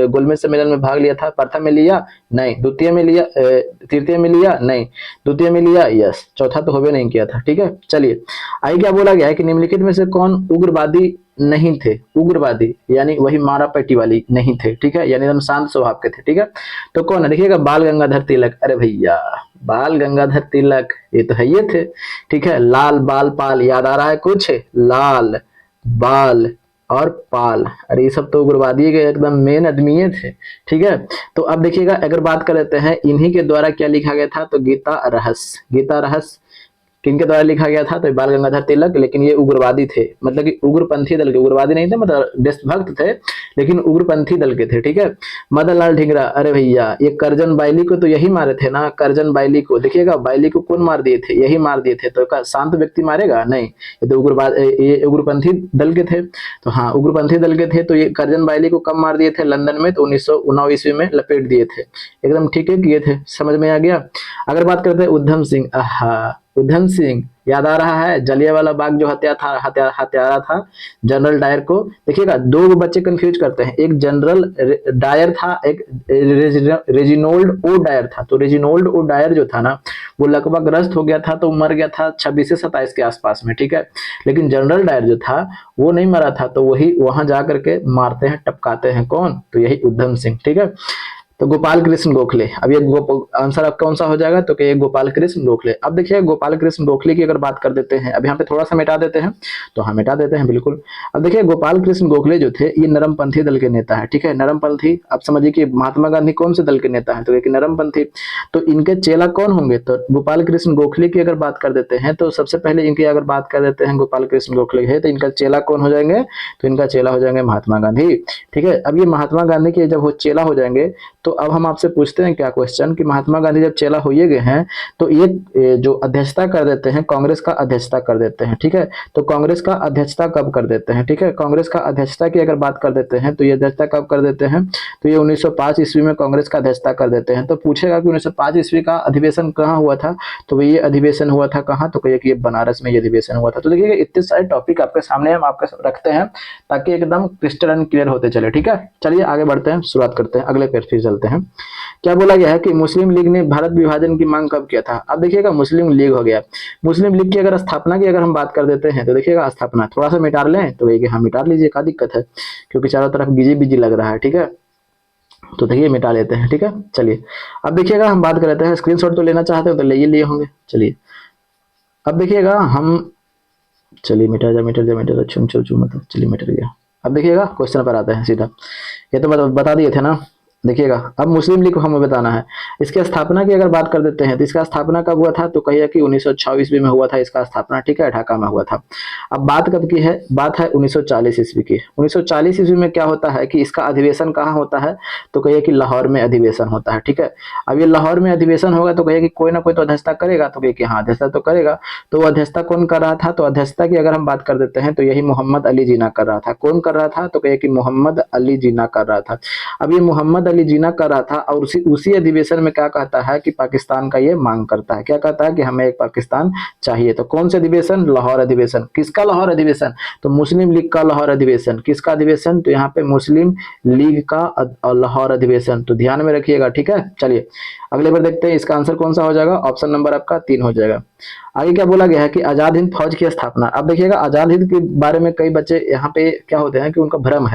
गोलमेज सम्मेलन में भाग लिया था। प्रथम में लिया नहीं, द्वितीय में लिया, तृतीय में लिया नहीं, द्वितीय में लिया, यस, चौथा तो होबे नहीं किया था, ठीक है। चलिए आगे क्या बोला गया है कि निम्नलिखित में से कौन उग्रवादी नहीं थे, उग्रवादी यानी वही मारा पैटी वाली नहीं थे, ठीक है, यानी एकदम शांत स्वभाव के थे, ठीक है। तो कौन है, देखिएगा बाल गंगाधर तिलक, अरे भैया बाल गंगाधर तिलक ये तो है ये थे, ठीक है। लाल बाल पाल याद आ रहा है कुछ, लाल बाल और पाल। अरे ये सब तो उग्रवादी के एकदम मेन आदमी थे, ठीक है। तो अब देखिएगा अगर बात कर लेते हैं इन्हीं के द्वारा क्या लिखा गया था, तो गीता रहस्य। गीता रहस्य किनके द्वारा लिखा गया था, तो बाल गंगाधर तिलक। लेकिन ये उग्रवादी थे, मतलब कि उग्रपंथी दल के, उग्रवादी नहीं थे, मतलब देशभक्त थे लेकिन उग्रपंथी दल के थे, ठीक है। मदन लाल ढींगरा, अरे भैया ये करजन बाइली को तो यही मारे थे ना, करजन बाइली को। देखिएगा बाइली को कौन मार दिए थे, यही मार दिए थे। तो शांत व्यक्ति मारेगा नहीं, ये तो उग्रवाद, ये उग्रपंथी दल के थे। तो हाँ उग्रपंथी दल के थे। तो ये करजन बाइली को कब मार दिए थे, लंदन में, तो 1909 ईस्वी में लपेट दिए थे। एकदम ठीक है किए थे, समझ में आ गया। अगर बात करते हैं उधम सिंह, उधम सिंह याद आ रहा है, जलियांवाला बाग जो हत्यारा था जनरल डायर को। देखिएगा दो बच्चे कंफ्यूज करते हैं, एक जनरल डायर था, एक रेजिनोल्ड ओ डायर था। तो रेजिनोल्ड ओ डायर जो था ना वो लकवाग्रस्त हो गया था, तो मर गया था 26 से 27 के आसपास में, ठीक है। लेकिन जनरल डायर जो था वो नहीं मरा था, तो वही वहां जा करके मारते हैं, टपकाते हैं कौन, तो यही उधम सिंह, ठीक है। तो गोपाल कृष्ण गोखले, अब ये आंसर अब कौन सा हो जाएगा, तो ये गोपाल कृष्ण गोखले। अब देखिए गोपाल कृष्ण गोखले की अगर बात कर देते हैं, अब यहाँ पे थोड़ा सा मिटा देते हैं, तो हाँ मिटा देते हैं बिल्कुल। अब देखिए गोपाल कृष्ण गोखले जो थे ये नरमपंथी दल के नेता है, ठीक है, नरमपंथी। अब समझिए कि महात्मा गांधी कौन से दल के नेता है, तो एक नरमपंथी। तो इनके चेला कौन होंगे, तो गोपाल कृष्ण गोखले की अगर बात कर देते हैं, तो सबसे पहले इनकी अगर बात कर देते हैं गोपाल कृष्ण गोखले है, तो इनका चेला कौन हो जाएंगे, तो इनका चेला हो जाएंगे महात्मा गांधी, ठीक है। अब ये महात्मा गांधी के जब वो चेला हो जाएंगे, तो अब हम आपसे पूछते हैं क्या क्वेश्चन, कि महात्मा गांधी जब चेला हो गए हैं, तो ये जो अध्यक्षता कर देते हैं, कांग्रेस का अध्यक्षता कर देते हैं, ठीक है। तो कांग्रेस का अध्यक्षता कब कर देते हैं, ठीक है, कांग्रेस का अध्यक्षता की अगर बात कर देते हैं, तो ये अध्यक्षता कब कर देते हैं, तो ये 1905 ईस्वी में कांग्रेस का अध्यक्षता कर देते हैं। तो पूछेगा कि 1905 ईस्वी का अधिवेशन कहाँ हुआ था, तो ये अधिवेशन हुआ था कहाँ, तो कहिए कि ये बनारस में ये अधिवेशन हुआ था। तो देखिए इतने सारे टॉपिक आपके सामने हम आपके रखते हैं ताकि एकदम क्रिस्टल एंड क्लियर होते चले, ठीक है। चलिए आगे बढ़ते हैं, शुरुआत करते हैं, अगले पेज पे चलते हैं। क्या बोला गया है कि मुस्लिम लीग ने भारत विभाजन की मांग कब किया था। अब देखिएगा मुस्लिम लीग हो गया, मुस्लिम लीग की अगर स्थापना की अगर हम बात कर देते हैं, तो देखिएगा स्थापना थोड़ा सा मिटा लें, तो ये हाँ मिटा लीजिए, क्या दिक्कत है, क्योंकि चारों तरफ बिजी बिजी लग रहा है, ठीक है। तो देखिए मिटा लेते हैं, ठीक है। चलिए अब देखिएगा हम बात कर लेते हैं, स्क्रीनशॉट तो लेना चाहते हो तो ले लिए होंगे। चलिए अब देखिएगा हम, चलिए मिटा जा मिटा जा मिटा जा छुम छुम छुम, मतलब चलिए मिट गया। अब देखिएगा क्वेश्चन पर आते हैं सीधा, ये तो बता दिए थे ना। देखिएगा अब मुस्लिम लीग को हमें बताना है। इसकी स्थापना की अगर बात कर देते हैं, तो इसका स्थापना कब हुआ था, तो कहिए कि 1906 ईस्वी में हुआ था इसका स्थापना, ठीक है, ढाका में हुआ था। अब बात कब की है, बात है 1940 ईस्वी की। 1940 ईस्वी में क्या होता है कि इसका अधिवेशन कहाँ होता है, तो कहिए कि लाहौर में अधिवेशन होता है, ठीक है। अब ये लाहौर में अधिवेशन होगा, तो कहिए कि कोई ना कोई तो अध्यक्षता करेगा, तो कहिए कि हाँ अध्यक्षता तो करेगा। तो वो अध्यक्षता कौन कर रहा था, तो अध्यक्षता की अगर हम बात कर देते हैं, तो यही मोहम्मद अली जिन्ना कर रहा था। कौन कर रहा था, तो कहिए कि मोहम्मद अली जिन्ना कर रहा था। अब ये मोहम्मद अली जिन्ना कर रहा था, और उसी अधिवेशन में क्या कहता है कि पाकिस्तान का ये मांग करता है, क्या कहता है कि हमें एक पाकिस्तान चाहिए। तो कौन से अधिवेशन, लाहौर अधिवेशन। किसका लाहौर अधिवेशन, तो मुस्लिम लीग का लाहौर अधिवेशन। किसका अधिवेशन, तो यहाँ पे मुस्लिम लीग का लाहौर अधिवेशन, तो ध्यान में रखिएगा, ठीक है। चलिए अगले बार देखते हैं, इसका आंसर कौन सा हो जाएगा, ऑप्शन नंबर आपका 3 हो जाएगा। आगे क्या बोला गया है कि आजाद हिंद फौज की स्थापना। अब देखिएगा आजाद हिंद के बारे में कई बच्चे यहाँ पे क्या होते हैं कि उनका भ्रम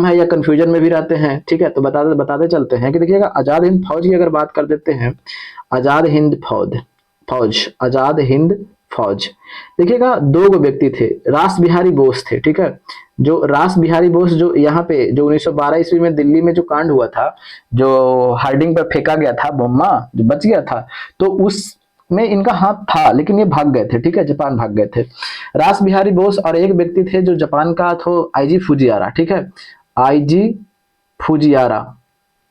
है या कंफ्यूजन में भी रहते हैं, ठीक है। तो बताते चलते हैं कि देखिएगा आजाद हिंद फौज की अगर बात कर देते हैं, आजाद हिंद फौज, आजाद हिंद फौज। देखिएगा दो व्यक्ति थे, रास बिहारी बोस थे, ठीक है। जो रास बिहारी बोस जो यहाँ पे जो 1912 ईस्वी में दिल्ली में जो कांड हुआ था, जो हार्डिंग पर फेंका गया था बम्मा, जो बच गया था, तो उस में इनका हाथ था, लेकिन ये भाग गए थे, ठीक है, जापान भाग गए थे। रास बिहारी बोस और एक व्यक्ति थे जो जापान का, तो आईजी फुजियारा, ठीक है, आईजी फुजियारा।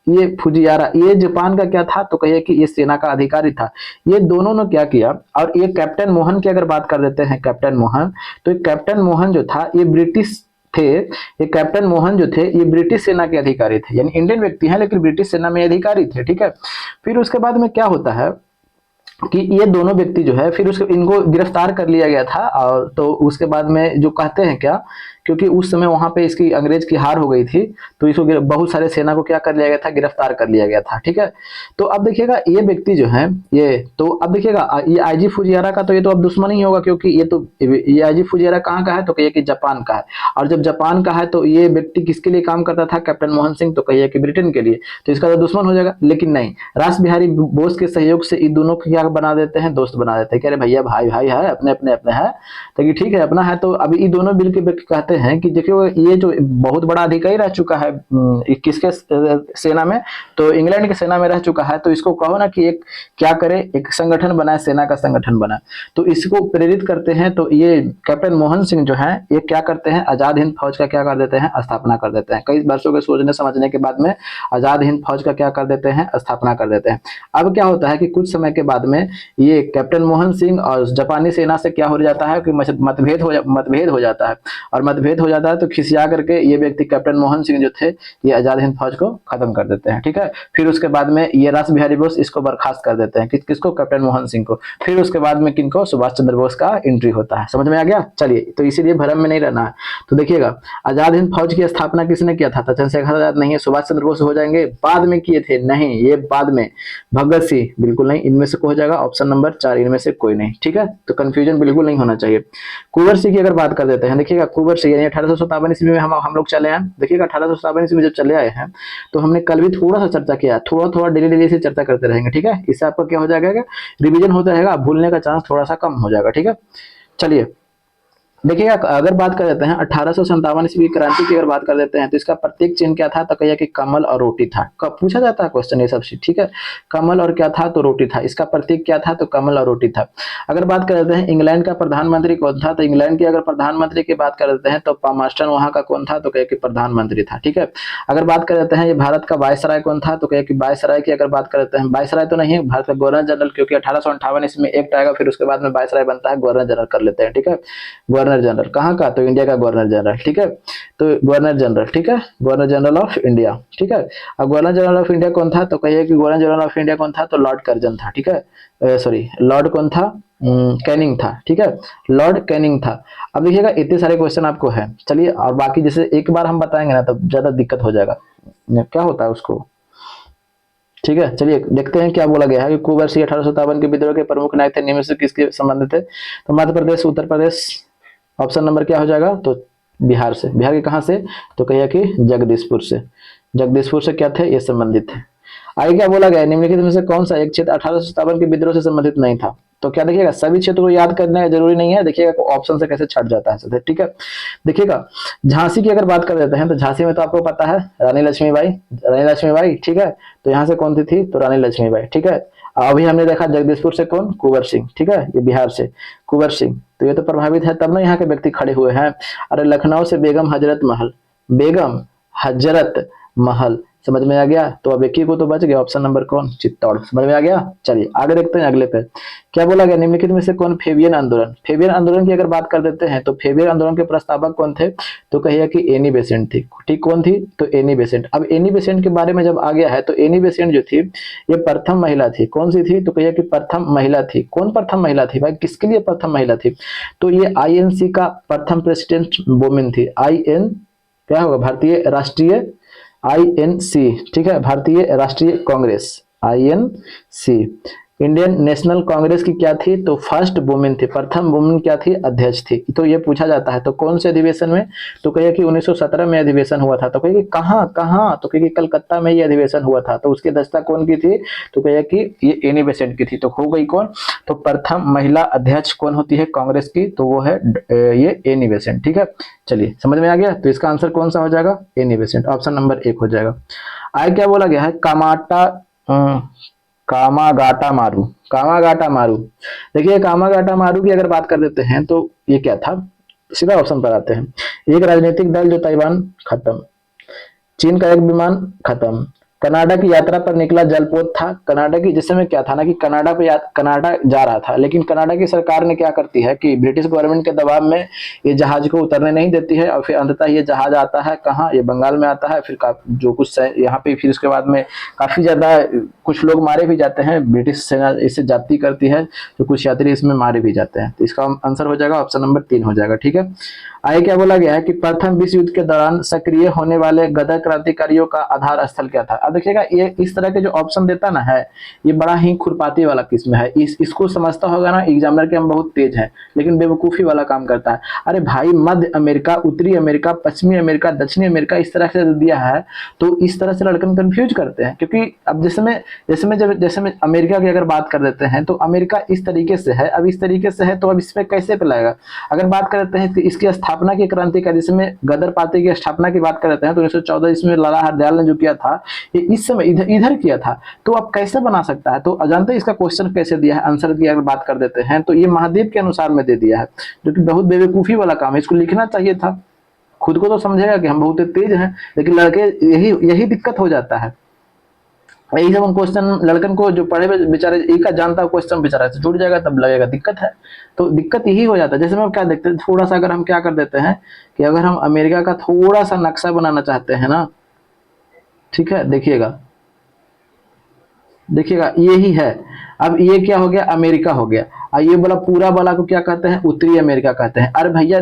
ये फुजियारा ये जापान का क्या था, तो कहिए कि ये सेना का अधिकारी था। ये दोनों ने क्या किया, और ये कैप्टन मोहन की अगर बात कर देते हैं, कैप्टन मोहन, तो कैप्टन मोहन जो था ये ब्रिटिश थे। ये कैप्टन मोहन जो थे ये ब्रिटिश सेना के अधिकारी थे, यानी इंडियन व्यक्ति हैं लेकिन ब्रिटिश सेना में अधिकारी थे, ठीक है। फिर उसके बाद में क्या होता है कि ये दोनों व्यक्ति जो है फिर उसको इनको गिरफ्तार कर लिया गया था, और तो उसके बाद में जो कहते हैं क्या, क्योंकि उस समय वहां पे इसकी अंग्रेज की हार हो गई थी, तो इसको बहुत सारे सेना को क्या कर लिया गया था, गिरफ्तार कर लिया गया था, ठीक है। तो अब देखिएगा ये व्यक्ति जो है ये, तो अब देखिएगा ये आईजी फुजियारा का तो ये तो अब दुश्मन ही होगा, क्योंकि ये आईजी फुजियारा कहाँ का है, तो कहिए कि जापान का है। और जब जापान का है तो ये व्यक्ति किसके लिए काम करता था, कैप्टन मोहन सिंह, तो कहिए कि ब्रिटेन के लिए, तो इसका तो दुश्मन हो जाएगा। लेकिन नहीं, रास बिहारी बोस के सहयोग से इन दोनों को क्या बना देते हैं, दोस्त बना देते हैं। कह रहे भैया भाई भाई है, अपने अपने अपने है, तो ठीक है अपना है। तो अभी ये दोनों मिल के कहते चाहते हैं कि देखियो ये जो बहुत बड़ा अधिकारी रह चुका है किसके सेना में, तो इंग्लैंड की सेना में रह चुका है, तो इसको कहो ना कि एक क्या करे, एक संगठन बनाए, सेना का संगठन बनाए। तो इसको प्रेरित करते हैं, तो ये कैप्टन मोहन सिंह जो है ये क्या करते हैं, आजाद हिंद फौज का क्या कर देते हैं, स्थापना कर देते हैं। कई वर्षों के सोचने समझने के बाद में आजाद हिंद फौज का क्या कर देते हैं, स्थापना कर देते हैं। अब क्या होता है कि कुछ समय के बाद में ये कैप्टन मोहन सिंह और जापानी सेना से क्या हो जाता है कि मतभेद हो जाता है, और मतभेद हो जाता है तो खिसिया करके ये व्यक्ति कैप्टन मोहन सिंह जो थे ये आजाद हिंद फौज को खत्म कर देते हैं। ठीक है, फिर उसके बाद में ये रास बिहारी बोस इसको बर्खास्त कर देते हैं, किसको, कैप्टन मोहन सिंह को। फिर उसके बाद में किनको, सुभाष चंद्र बोस का एंट्री होता है। समझ में आ गया? चलिए, तो इसीलिए भ्रम में नहीं रहना है। तो देखिएगा, आजाद हिंद फौज की स्थापना किसने किया था? चंद्रशेखर आजाद नहीं है, सुभाष चंद्र बोस हो जाएंगे, बाद में किए थे? नहीं, ये बाद में। भगत सिंह बिल्कुल नहीं, इनमें से हो जाएगा ऑप्शन नंबर 4, इनमें से कोई नहीं। ठीक है, तो कंफ्यूजन बिल्कुल नहीं होना चाहिए। कुंवर सिंह की अगर बात कर देते हैं, देखिएगा कुंवर सिंह 1857 ईस्वी में हम लोग चले हैं। देखिएगा 1857 ईस्वी में जब चले आए हैं तो हमने कल भी थोड़ा सा चर्चा किया, थोड़ा डेली से चर्चा करते रहेंगे। ठीक है, इससे आपका क्या हो जाएगा, रिवीजन होता रहेगा, भूलने का चांस थोड़ा सा कम हो जाएगा। ठीक है, चलिए देखिएगा, अगर बात कर देते हैं 1857 ईस्वी क्रांति की अगर बात कर देते हैं तो इसका प्रतीक चिन्ह क्या था? तो कहिए कि कमल और रोटी था। कब पूछा जाता है क्वेश्चन ये सब चीज। ठीक है, कमल और क्या था? तो रोटी था। इसका प्रतीक क्या था? तो कमल और रोटी था। अगर बात कर देते हैं इंग्लैंड का प्रधानमंत्री कौन था? तो इंग्लैंड की अगर प्रधानमंत्री की बात कर देते हैं तो पामास्टन वहां का कौन था? तो कहिए कि प्रधानमंत्री था। ठीक है, अगर बात कर देते हैं ये भारत का वायसराय कौन था? तो कहिए कि वायसराय की अगर बात कर देते हैं, वायसराय तो नहीं, भारत का गवर्नर जनरल, क्योंकि 1858 ईस्वी में एक्ट आएगा, फिर उसके बाद में वायसराय बनता है, गवर्नर जनरल कर लेते हैं। ठीक है, गवर्नर जनरल कहाँ का? तो इंडिया का गवर्नर जनरल। ठीक है, तो गवर्नर जनरल, ठीक है, गवर्नर जनरल ऑफ इंडिया। ठीक है, अब गवर्नर जनरल ऑफ इंडिया कौन था? तो कहिए कि गवर्नर जनरल ऑफ इंडिया कौन था? तो लॉर्ड कर्जन था। ठीक है, सॉरी, लॉर्ड कौन था? कैनिंग था। ठीक है, लॉर्ड कैनिंग था। अब देखिएगा इतने सारे क्वेश्चन आपको है। चलिए, और बाकी जैसे एक बार हम बताएंगे ना तो ज्यादा दिक्कत हो जाएगा, क्या होता है उसको। ठीक है, चलिए देखते हैं क्या बोला गया है कि कुंवर सिंह 1857 के विद्रोह के प्रमुख नायक थे, निम्न से किसके संबंधित थे? तो मध्य प्रदेश, उत्तर प्रदेश, ऑप्शन नंबर क्या हो जाएगा? तो बिहार से। बिहार के कहां से? तो कहिए कि जगदीशपुर से। जगदीशपुर से क्या थे? ये संबंधित थे। आगे क्या बोला गया? निम्नलिखित में से कौन सा एक क्षेत्र 1857 के विद्रोह से संबंधित नहीं था? तो क्या देखिएगा, सभी क्षेत्र को याद करना जरूरी नहीं है। देखिएगा ऑप्शन से कैसे छट जाता है। ठीक है, देखिएगा झांसी की अगर बात कर देते हैं तो झांसी में तो आपको पता है रानी लक्ष्मीबाई, रानी लक्ष्मीबाई। ठीक है, तो यहाँ से कौन थी? तो रानी लक्ष्मीबाई। ठीक है, अभी हमने देखा जगदीशपुर से कौन? कुंवर सिंह। ठीक है, ये बिहार से कुंवर सिंह, तो ये तो प्रभावित है तब ना यहाँ के व्यक्ति खड़े हुए हैं। अरे लखनऊ से बेगम हजरत महल, बेगम हजरत महल, समझ में आ गया? तो अब एक ही को तो बच गया, ऑप्शन नंबर कौन? चित्तौड़। समझ में आ गया? चलिए आगे देखते हैं अगले पे क्या बोला गया। निम्नलिखित में से कौन फेबियन आंदोलन, फेबियन आंदोलन की अगर बात कर देते हैं तो फेबियन आंदोलन के प्रस्तावक कौन थे? तो कहिए कि एनी बेसेंट थी। ठीक, कौन थी? तो एनी बेसेंट। अब एनी बेसेंट के बारे में जब आ गया है तो एनी बेसेंट जो थी ये प्रथम महिला थी। कौन सी थी? तो कहिए कि प्रथम महिला थी। कौन प्रथम महिला थी भाई? किसके लिए प्रथम महिला थी? तो ये आईएनसी का प्रथम प्रेसिडेंट वुमेन थी। आईएन क्या होगा? भारतीय राष्ट्रीय, आईएनसी। ठीक है, भारतीय राष्ट्रीय Congress, INC. Indian national Congress की क्या थी? तो फर्स्ट वुमेन थी, प्रथम वुमेन क्या थी? अध्यक्ष थी। तो ये पूछा जाता है तो कौन से अधिवेशन में? तो कहिए कि 1917 में अधिवेशन हुआ था। तो कहिए कि कहाँ? तो कहिए कलकत्ता में ये अधिवेशन हुआ था। तो उसकी अध्यक्षता कौन की थी? तो कहिए कि ये एनी बेसेंट की थी। तो हो गई कौन? तो प्रथम महिला अध्यक्ष कौन होती है कांग्रेस की? तो वो है ये एनी बेसेंट। ठीक है, चलिए समझ में आ गया? तो इसका आंसर कौन सा हो जाएगा? एनी बेसेंट, ऑप्शन नंबर 1 हो जाएगा। आगे क्या बोला गया है? कामागाटा मारू, कामागाटा मारू। देखिए कामागाटा मारू की अगर बात कर देते हैं तो ये क्या था? सीधा ऑप्शन पर आते हैं। एक राजनीतिक दल जो ताइवान, खत्म। चीन का एक विमान, खत्म। कनाडा की यात्रा पर निकला जलपोत था। कनाडा की जिस समय क्या था ना कि कनाडा जा रहा था, लेकिन कनाडा की सरकार ने क्या करती है कि ब्रिटिश गवर्नमेंट के दबाव में ये जहाज को उतरने नहीं देती है, और फिर अंततः ये जहाज आता है कहाँ? ये बंगाल में आता है। फिर जो कुछ यहाँ पे, फिर उसके बाद में काफी ज्यादा कुछ लोग मारे भी जाते हैं। ब्रिटिश सेना इससे जाती करती है, तो कुछ यात्री इसमें मारे भी जाते हैं। तो इसका आंसर हो जाएगा ऑप्शन नंबर 3 हो जाएगा। ठीक है, आगे क्या बोला गया है कि प्रथम विश्व युद्ध के दौरान सक्रिय होने वाले गदर क्रांतिकारियों का आधार स्थल क्या था? अब देखिएगा ये इस तरह के जो ऑप्शन देता ना है, ये बड़ा ही खुरपाती वाला किस्म है। इसको समझता होगा ना एग्जामिनर के हम बहुत तेज हैं, लेकिन बेवकूफ़ी वाला काम करता है। अरे भाई मध्य अमेरिका, उत्तरी अमेरिका, पश्चिमी अमेरिका, दक्षिणी अमेरिका इस तरह से दिया है, तो इस तरह से लड़कन कंफ्यूज करते हैं। क्योंकि अब जैसे में अमेरिका की अगर बात कर देते हैं तो अमेरिका इस तरीके से है, अब इस तरीके से है तो अब इसमें कैसे पिलाएगा। अगर बात कर देते हैं कि इसकी स्थापना की क्रांतिकारी, जिसमें गदर पार्टी की स्थापना की बात कर देते हैं तो 1914 इसमें लाला हरदयाल ने जो किया था ये इस समय इधर किया था, तो अब कैसे बना सकता है। तो अजानते इसका क्वेश्चन कैसे दिया है, आंसर की अगर बात कर देते हैं तो ये महाद्वीप के अनुसार में दे दिया है, जो कि बहुत बेवकूफ़ी वाला काम है। इसको लिखना चाहिए था, खुद को तो समझेगा कि हम बहुत तेज हैं, लेकिन लड़के यही दिक्कत हो जाता है। यही सब क्वेश्चन लड़कन को जो पढ़े बेचारे एक का जानता है क्वेश्चन बेचारा से जुड़ जाएगा, तब लगेगा दिक्कत है। तो दिक्कत यही हो जाता है। जैसे मैं क्या देखते हैं, थोड़ा सा अगर हम क्या कर देते हैं कि अगर हम अमेरिका का थोड़ा सा नक्शा बनाना चाहते हैं ना, ठीक है, देखिएगा यही है। अब ये क्या हो गया, अमेरिका हो गया। और ये बोला पूरा वाला को क्या कहते हैं, उत्तरी अमेरिका कहते हैं। अरे भैया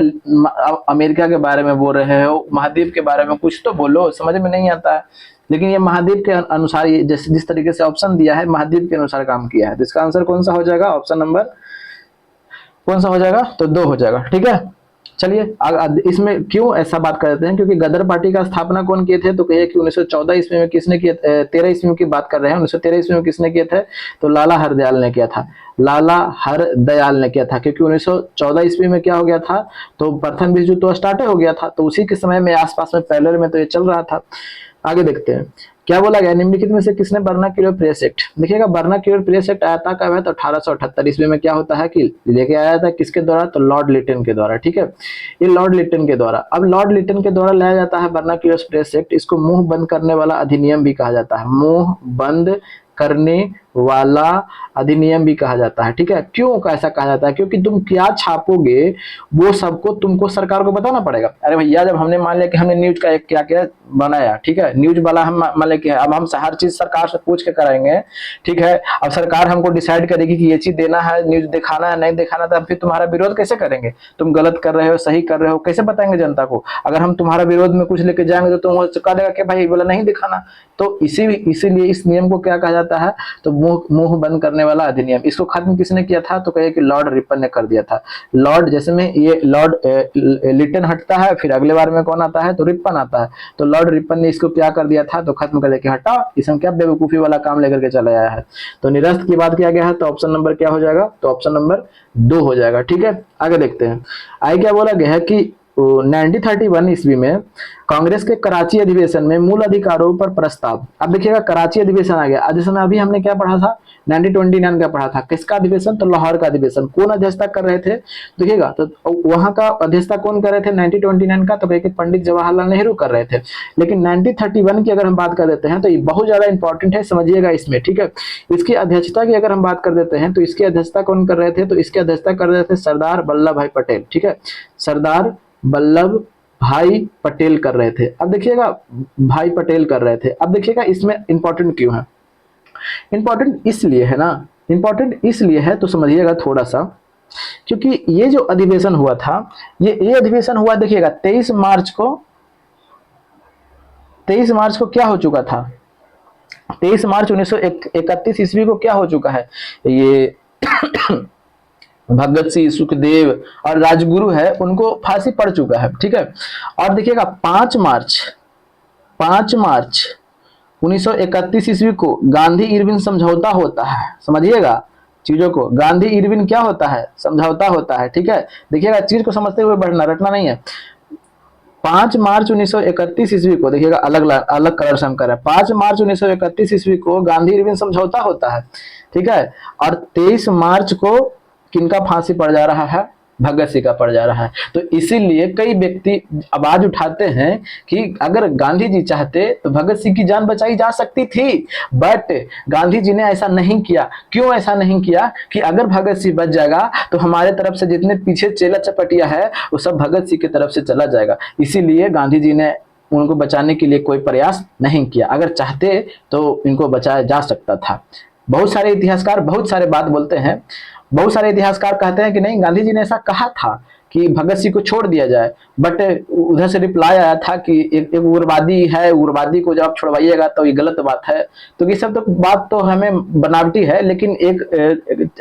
अमेरिका के बारे में बोल रहे हो, महाद्वीप के बारे में कुछ तो बोलो, समझ में नहीं आता है। लेकिन ये महाद्वीप के अनुसार, ये जिस तरीके से ऑप्शन दिया है महाद्वीप के अनुसार काम किया है। तो इसका आंसर कौन सा हो जाएगा, ऑप्शन नंबर कौन सा हो जाएगा, तो 2 हो जाएगा। ठीक है, चलिए इसमें क्यों ऐसा बात कर देते हैं, क्योंकि गदर पार्टी का स्थापना कौन किए थे, तो कहिए कि 1914 ईस्वी में किसने किया, 13 ईस्वी की बात कर रहे हैं, 1913 ईस्वी में किसने किए थे, तो लाला हरदयाल ने किया था। लाला हरदयाल ने किया था, क्योंकि 1914 ईस्वी में क्या हो गया था, तो प्रथम विश्व युद्ध तो स्टार्ट हो गया था, तो उसी के समय में आसपास में पैरेलल में तो ये चल रहा था। आगे देखते हैं क्या बोला गया, निम्नलिखित में से किसने वर्नाक्यूलर प्रेस एक्ट, देखिएगा वर्नाक्यूलर प्रेस एक्ट आया था कब है, तो 1878 ईस्वी में क्या होता है कि लेके आया था किसके द्वारा, तो लॉर्ड लिटन के द्वारा। ठीक है, ये लॉर्ड लिटन के द्वारा, अब लॉर्ड लिटन के द्वारा लाया जाता है वर्नाक्यूलर प्रेस एक्ट। इसको मुंह बंद करने वाला अधिनियम भी कहा जाता है, मुंह बंद करने वाला अधिनियम भी कहा जाता है। ठीक है, क्यों ऐसा कहा जाता है, क्योंकि तुम क्या छापोगे वो सबको तुमको सरकार को बताना पड़ेगा। अरे भैया जब हमने मान लिया कि हमने न्यूज का एक क्या क्या बनाया, ठीक है, न्यूज वाला हम मान लिया कि अब हम हर चीज सरकार से पूछ के कराएंगे। ठीक है, अब सरकार हमको डिसाइड करेगी कि ये चीज देना है, न्यूज दिखाना है, नहीं दिखाना, तो फिर तुम्हारा विरोध कैसे करेंगे, तुम गलत कर रहे हो सही कर रहे हो कैसे बताएंगे जनता को। अगर हम तुम्हारा विरोध में कुछ लेके जाएंगे तो तुम कह देगा कि भाई बोला नहीं दिखाना। तो इसीलिए इस नियम को क्या कहा जाता है, तो मुंह बंद करने वाला अधिनियम। इसको खत्म किसने किया था, तो कहे कि लॉर्ड रिपन ने कर दिया था। लॉर्ड जैसे में ये लॉर्ड लिटन हटता है, फिर अगले बार में कौन आता है, तो रिपन आता है। तो लॉर्ड रिपन ने इसको क्या कर दिया था, तो खत्म कर दिया कि हटा, इसमें क्या बेवकूफी वाला काम लेकर के चला आया है। तो निरस्त की बात किया गया है, तो ऑप्शन नंबर क्या हो जाएगा, तो ऑप्शन नंबर 2 हो जाएगा। ठीक है, आगे देखते हैं। आगे क्या बोला गया है कि 1931 ईस्वी में कांग्रेस के कराची अधिवेशन में मूल अधिकारों पर प्रस्ताव। अब देखिएगा कराची अधिवेशन आ गया। जिस समय अभी हमने क्या पढ़ा था, 1929 का पढ़ा था, किसका अधिवेशन, तो लाहौर का अधिवेशन। कौन अध्यक्षता कर रहे थे, देखिएगा तो वहां का अध्यक्षता कौन कर रहे थे 1929 का, तो कहे कि पंडित जवाहरलाल नेहरू कर रहे थे। लेकिन 1931 की अगर हम बात कर देते हैं तो ये बहुत ज्यादा इंपॉर्टेंट है, समझिएगा इसमें। ठीक है, इसकी अध्यक्षता की अगर हम बात कर देते हैं तो इसकी अध्यक्षता कौन कर रहे थे, तो इसकी अध्यक्षता कर रहे थे सरदार वल्लभ भाई पटेल। ठीक है, सरदार वल्लभ भाई पटेल कर रहे थे। अब देखिएगा भाई पटेल कर रहे थे। अब देखिएगा इसमें इंपॉर्टेंट क्यों है, इंपॉर्टेंट इसलिए है ना, इंपॉर्टेंट इसलिए है तो समझिएगा थोड़ा सा, क्योंकि ये जो अधिवेशन हुआ था, ये अधिवेशन हुआ, देखिएगा 23 मार्च को क्या हो चुका था, 23 मार्च 1931 ईस्वी को क्या हो चुका है, ये भगत सिंह, सुखदेव और राजगुरु है, उनको फांसी पड़ चुका है। ठीक है, और देखिएगा 5 मार्च 1931 ईस्वी को गांधी इरविन समझौता होता है। समझिएगा चीजों को, गांधी इरविन क्या होता है, समझौता होता है। ठीक है, देखिएगा चीज को समझते हुए बढ़ना, रटना नहीं है। 5 मार्च 1931 ईस्वी को, देखिएगा अलग कलर से हम कर रहे हैं, 5 मार्च 1931 ईस्वी को गांधी इरविन समझौता होता है। ठीक है, और 23 मार्च को किनका फांसी पड़ जा रहा है, भगत सिंह का पड़ जा रहा है। तो इसीलिए कई व्यक्ति आवाज उठाते हैं कि अगर गांधी जी चाहते तो भगत सिंह की जान बचाई जा सकती थी, बट गांधी जी ने ऐसा नहीं किया। क्यों ऐसा नहीं किया, कि अगर भगत सिंह बच जाएगा तो हमारे तरफ से जितने पीछे चेला चपटिया है वो सब भगत सिंह की तरफ से चला जाएगा। इसीलिए गांधी जी ने उनको बचाने के लिए कोई प्रयास नहीं किया। अगर चाहते तो इनको बचाया जा सकता था। बहुत सारे इतिहासकार बहुत सारे बात बोलते हैं, बहुत सारे इतिहासकार कहते हैं कि नहीं, गांधी जी ने ऐसा कहा था कि भगत सिंह को छोड़ दिया जाए, बट उधर से रिप्लाई आया था कि एक उग्रवादी है, उग्रवादी को जब आप छुड़वाइएगा तो ये गलत बात है। तो ये सब तो बात तो हमें बनावटी है, लेकिन एक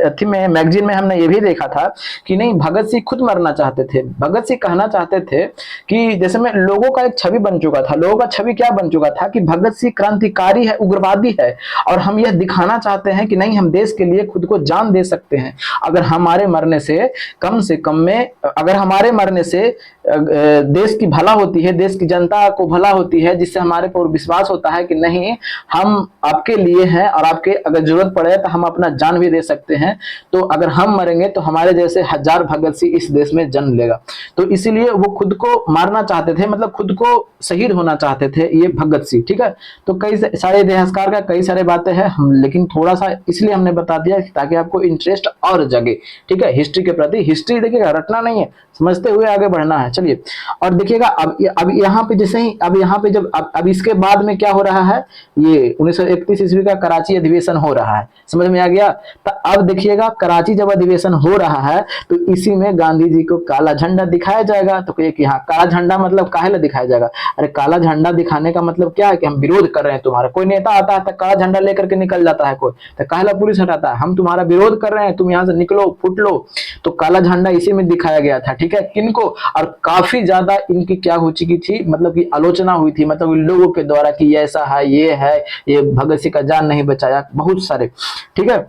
अथी में मैगजीन में हमने ये भी देखा था कि नहीं, भगत सिंह खुद मरना चाहते थे। भगत सिंह कहना चाहते थे कि जैसे में लोगों का एक छवि बन चुका था, लोगों का छवि क्या बन चुका था कि भगत सिंह क्रांतिकारी है, उग्रवादी है, और हम यह दिखाना चाहते हैं कि नहीं, हम देश के लिए खुद को जान दे सकते हैं। अगर हमारे मरने से कम में, अगर हमारे मरने से देश की भला होती है, देश की जनता को भला होती है, जिससे हमारे पर विश्वास होता है कि नहीं, हम आपके लिए हैं और आपके अगर जरूरत पड़े तो हम अपना जान भी दे सकते हैं, तो अगर हम मरेंगे तो हमारे जैसे हजार भगत सिंह इस देश में जन्म लेगा। तो इसीलिए वो खुद को मारना चाहते थे, मतलब खुद को शहीद होना चाहते थे ये भगत सिंह, ठीक है। तो कई सारे इतिहासकार का कई सारे बातें हैं, हम लेकिन थोड़ा सा इसलिए हमने बता दिया ताकि आपको इंटरेस्ट और जगे, ठीक है, हिस्ट्री के प्रति। हिस्ट्री देखिएगा, रटना नहीं है, समझते हुए आगे बढ़ना है। चलिए, और देखिएगा अब यहाँ पे जैसे ही, अब यहाँ पे जब अब इसके बाद में क्या हो रहा है, ये 1931 ईस्वी का कराची अधिवेशन हो रहा है, समझ में आ गया। तो अब देखिएगा, कराची जब अधिवेशन हो रहा है तो इसी में गांधी जी को काला झंडा दिखाया जाएगा। तो एक यहाँ काला झंडा मतलब काहे दिखाया जाएगा? अरे काला झंडा दिखाने का मतलब क्या है कि हम विरोध कर रहे हैं तुम्हारा। कोई नेता आता है तो काला झंडा लेकर के निकल जाता है, कोई तो काला पुलिस हटाता है, हम तुम्हारा विरोध कर रहे हैं, तुम यहाँ से निकलो, फुट लो। तो काला झंडा इसी में दिखाया गया था, ठीक है, किनको, और काफी ज्यादा इनकी क्या हो चुकी थी, मतलब की आलोचना हुई थी, मतलब लोगों के द्वारा कि ऐसा है, ये भगत सिंह का जान नहीं बचाया, बहुत सारे, ठीक है।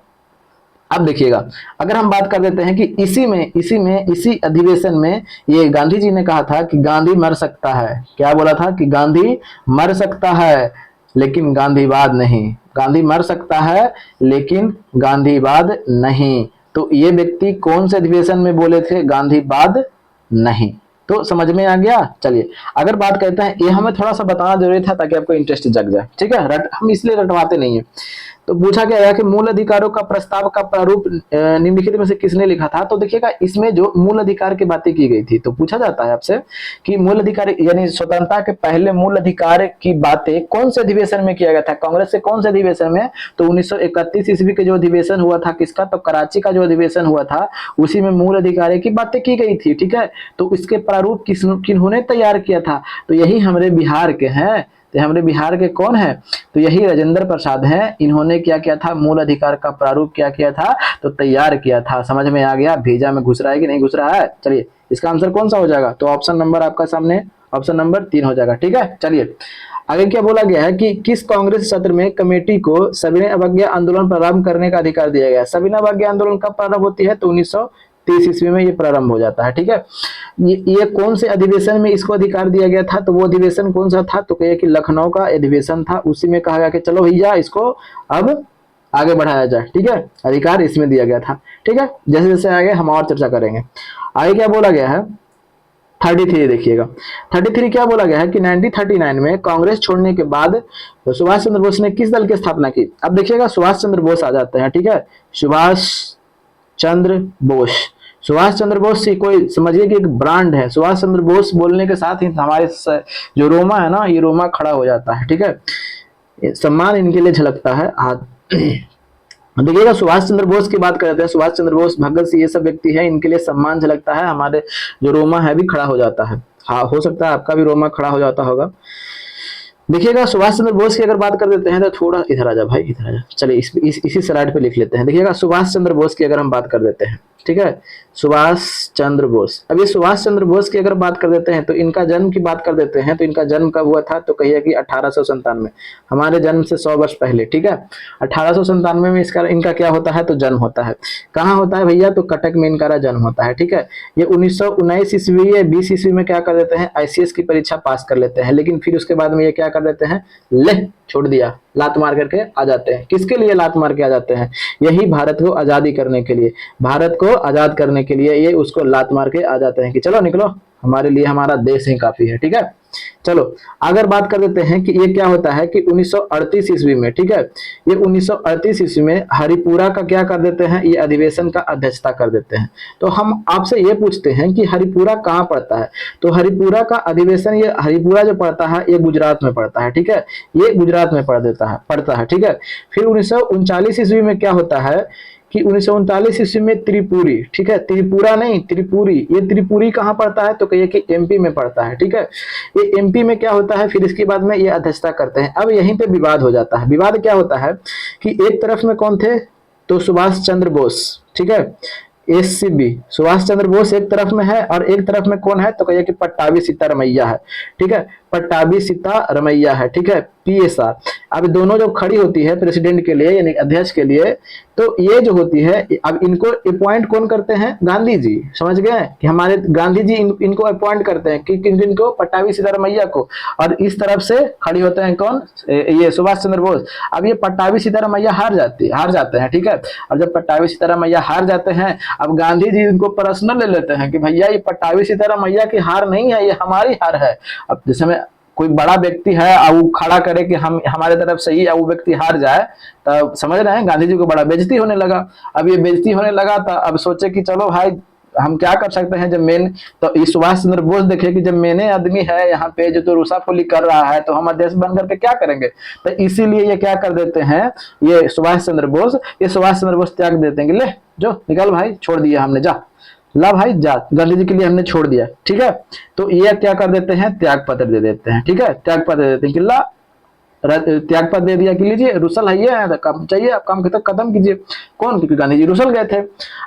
अब देखिएगा, अगर हम बात कर देते हैं कि इसी अधिवेशन में ये गांधी जी ने कहा था कि गांधी मर सकता है। क्या बोला था? कि गांधी मर सकता है लेकिन गांधीवाद नहीं। गांधी मर सकता है लेकिन गांधीवाद नहीं। तो ये व्यक्ति कौन से अधिवेशन में बोले थे? गांधीवाद नहीं। तो समझ में आ गया। चलिए, अगर बात करते हैं, ये हमें थोड़ा सा बताना जरूरी था ताकि आपको इंटरेस्ट जग जाए, ठीक है। हम इसलिए रटवाते नहीं है। तो पूछा गया है कि मूल अधिकारों का प्रस्ताव का प्रारूप निम्नलिखित में से किसने लिखा था? तो देखिएगा, इसमें जो मूल अधिकार की बातें की गई थी, तो पूछा जाता है आपसे कि मूल अधिकार यानी स्वतंत्रता के पहले मूल अधिकार की बातें कौन से अधिवेशन में किया गया था? कांग्रेस से कौन से अधिवेशन में? तो 1931 ईस्वी के जो अधिवेशन हुआ था, किसका? तो कराची का जो अधिवेशन हुआ था, उसी में मूल अधिकार की बातें की गई थी, ठीक है। तो इसके प्रारूप किन्होंने तैयार किया था? तो यही हमारे बिहार के हैं। तो हमारे बिहार के कौन है? तो यही राजेंद्र प्रसाद हैं। इन्होंने क्या किया था? मूल अधिकार का प्रारूप क्या किया था? तो तैयार किया था। समझ में आ गया? भेजा में घुस रहा है कि नहीं घुस रहा है? चलिए, इसका आंसर कौन सा हो जाएगा? तो ऑप्शन नंबर आपका सामने, ऑप्शन नंबर 3 हो जाएगा, ठीक है। चलिए, आगे क्या बोला गया है कि किस कांग्रेस सत्र में कमेटी को सविनय अवज्ञा आंदोलन प्रारंभ करने का अधिकार दिया गया? सविनय अवज्ञा आंदोलन कब प्रारंभ होती है? तो 1930 ईस्वी में ये प्रारंभ हो जाता है, ठीक है। ये कौन से अधिवेशन में इसको अधिकार दिया गया था? तो वो अधिवेशन कौन सा था? तो कहिए कि लखनऊ का अधिवेशन था। उसी में कहा गया कि चलो भैया, इसको अब आगे बढ़ाया जाए, ठीक है। अधिकार इसमें दिया गया था, ठीक है। जैसे जैसे आगे हम और चर्चा करेंगे। आगे क्या बोला गया है? 33 देखिएगा। 33 क्या बोला गया है कि 1939 में कांग्रेस छोड़ने के बाद सुभाष चंद्र बोस ने किस दल की स्थापना की? अब देखिएगा, सुभाष चंद्र बोस आ जाते हैं, ठीक है। सुभाष चंद्र बोस, सुभाष चंद्र बोस से कोई समझिए कि एक ब्रांड है। सुभाष चंद्र बोस बोलने के साथ ही हमारे जो रोमा है ना, ये रोमा खड़ा हो जाता है, ठीक है। सम्मान इनके लिए झलकता है। देखिएगा, सुभाष चंद्र बोस की बात करते हैं। सुभाष चंद्र बोस, भगत सिंह, ये सब व्यक्ति है, इनके लिए सम्मान झलकता है, हमारे जो रोमा है भी खड़ा हो जाता है। हाँ, हो सकता है आपका भी रोमा खड़ा हो जाता होगा। देखिएगा, सुभाष चंद्र बोस की अगर बात कर देते हैं तो थोड़ा इधर आ जा भाई, इधर आ जा। चलिए, इसी स्लाइड पे लिख लेते हैं। देखिएगा, सुभाष चंद्र बोस की अगर हम बात कर देते हैं, ठीक है, सुभाष चंद्र बोस। अब ये सुभाष चंद्र बोस की अगर बात कर देते हैं तो इनका जन्म की बात कर देते हैं। तो इनका जन्म कब हुआ था? तो कहिए कि 1897, हमारे जन्म से 100 वर्ष पहले, ठीक है। 1897 में इनका क्या होता है? तो जन्म होता है। कहाँ होता है भैया? तो कटक में इनका जन्म होता है, ठीक है। ये 1919 ईस्वी या 20 ईस्वी में क्या कर देते हैं? ICS की परीक्षा पास कर लेते हैं, लेकिन फिर उसके बाद में ये क्या कर देते हैं? ले छोड़ दिया, लात मार करके आ जाते हैं। किसके लिए लात मार के आ जाते हैं? यही भारत को आजादी करने के लिए, भारत को आजाद करने के लिए ये उसको लात मार के आ जाते हैं कि चलो निकलो, हमारे लिए हमारा देश ही काफी है, ठीक है। चलो, अगर बात कर देते हैं कि ये क्या होता है कि 1938 ईस्वी में, ठीक है, ये 1938 ईस्वी में हरिपुरा का क्या कर देते हैं? ये अधिवेशन का अध्यक्षता कर देते हैं। तो हम आपसे ये पूछते हैं कि हरिपुरा कहाँ पड़ता है? तो हरिपुरा का अधिवेशन, ये हरिपुरा जो पड़ता है ये गुजरात में पड़ता है, ठीक है। ये गुजरात में पड़ता है, ठीक है। फिर 1939 ईस्वी में क्या होता है कि 1939 ईस्वी में त्रिपुरी, ठीक है, त्रिपुरा नहीं त्रिपुरी, ये त्रिपुरी कहाँ पड़ता है तो कहिए कि एमपी में पड़ता है, ठीक है। ये एमपी में क्या होता है, फिर इसके बाद में ये अध्यक्षता करते हैं। अब यहीं पे विवाद हो जाता है। विवाद क्या होता है कि एक तरफ में कौन थे तो सुभाष चंद्र बोस, ठीक है, एससीबी सुभाष चंद्र बोस एक तरफ में है, और एक तरफ में कौन है तो कहिए कि पट्टाभी सीतारमैया है, ठीक है, पट्टाभी सीतारमैया है, ठीक है, पीएसआर। अब दोनों जो खड़ी होती है प्रेसिडेंट के लिए यानी अध्यक्ष के लिए, तो ये जो होती है, अब इनको अपॉइंट कौन करते हैं, गांधी जी, समझ गए कि हमारे गांधी जी इनको अपॉइंट करते हैं कि इनको पट्टाभी सीतारमैया को, और इस तरफ से खड़ी होते हैं कौन, ये सुभाष चंद्र बोस। अब ये पट्टाभी सीतारमैया हार जाते हैं, ठीक है। और जब पट्टाभी सीतारमैया हार जाते हैं, अब गांधी जी इनको पर्सनल ले लेते हैं कि भैया ये पट्टाभी सीतारमैया की हार नहीं है, ये हमारी हार है। अब जैसे में कोई बड़ा व्यक्ति है और वो खड़ा करे कि हम हमारे तरफ से ही, वो व्यक्ति हार जाए, तो समझ रहे हैं गांधी जी को बड़ा बेइज्जती होने लगा। अब ये बेइज्जती होने लगा तो अब सोचे कि चलो भाई हम क्या कर सकते हैं, जब मेन तो ये सुभाष चंद्र बोस देखे कि जब मैंने आदमी है यहाँ पे जो तो रूसाफोली कर रहा है, तो हम अध्यक्ष बन करके क्या करेंगे। तो इसीलिए ये क्या कर देते हैं, ये सुभाष चंद्र बोस त्याग देते हैं कि ले जो निकल भाई, छोड़ दिया हमने, जा ला भाई जा, गांधी जी के लिए हमने छोड़ दिया, ठीक है। तो ये क्या कर देते हैं, त्याग पत्र दे देते हैं, ठीक है, त्याग पत्र दे देते हैं कि ला त्याग पत्र दे दिया कि लीजिए रुसल है, ये काम चाहिए, आप काम खत्म कीजिए। कौन, क्योंकि गांधी जी रुसल गए थे।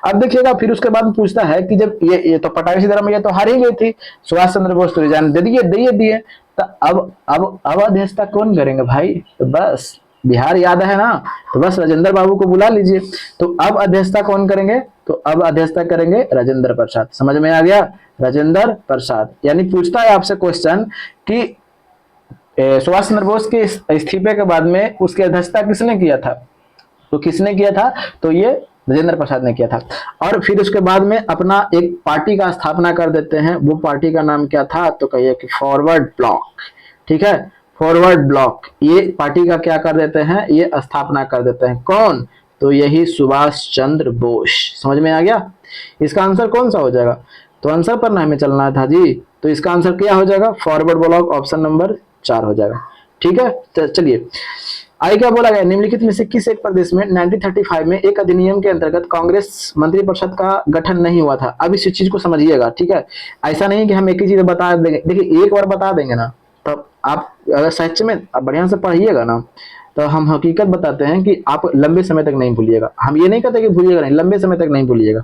अब देखिएगा फिर उसके बाद पूछता है कि जब ये तो पट्टाभी सीतारमैया तो हार ही गई थी, सुभाष चंद्र बोस तो रिजाइन दे दिए, तो अब अध्यक्षता कौन करेंगे भाई, तो बस बिहार याद है ना, तो बस राजेंद्र बाबू को बुला लीजिए। तो अब अध्यक्षता कौन करेंगे, तो अब अध्यक्षता करेंगे राजेंद्र प्रसाद। समझ में आ गया, राजेंद्र प्रसाद। यानी पूछता है आपसे क्वेश्चन कि सुभाष चंद्र बोस के इस्तीफे के बाद में उसकी अध्यक्षता किसने किया था, तो किसने किया था, तो ये राजेंद्र प्रसाद ने किया था। और फिर उसके बाद में अपना एक पार्टी का स्थापना कर देते हैं। वो पार्टी का नाम क्या था, तो कहिए कि फॉरवर्ड ब्लॉक, ठीक है, फॉरवर्ड ब्लॉक। ये पार्टी का क्या कर देते हैं, ये स्थापना कर देते हैं। कौन, तो यही सुभाष चंद्र बोस। समझ में आ गया। इसका आंसर कौन सा हो जाएगा, तो आंसर पर ना हमें चलना था जी, तो इसका आंसर क्या हो जाएगा, फॉरवर्ड ब्लॉक, ऑप्शन नंबर 4 हो जाएगा, ठीक है। चलिए आगे क्या बोला गया, निम्नलिखित में से किस एक प्रदेश में 1935 में एक अधिनियम के अंतर्गत कांग्रेस मंत्रिपरिषद का गठन नहीं हुआ था। अब इस चीज को समझिएगा, ठीक है। ऐसा नहीं कि हम एक ही चीज बता देंगे, देखिए एक बार बता देंगे ना, तब आप अगर सच में बढ़िया से पढ़िएगा ना, तो हम हकीकत बताते हैं कि आप लंबे समय तक नहीं भूलिएगा। हम ये नहीं कहते कि भूलिएगा नहीं, लंबे समय तक नहीं भूलिएगा,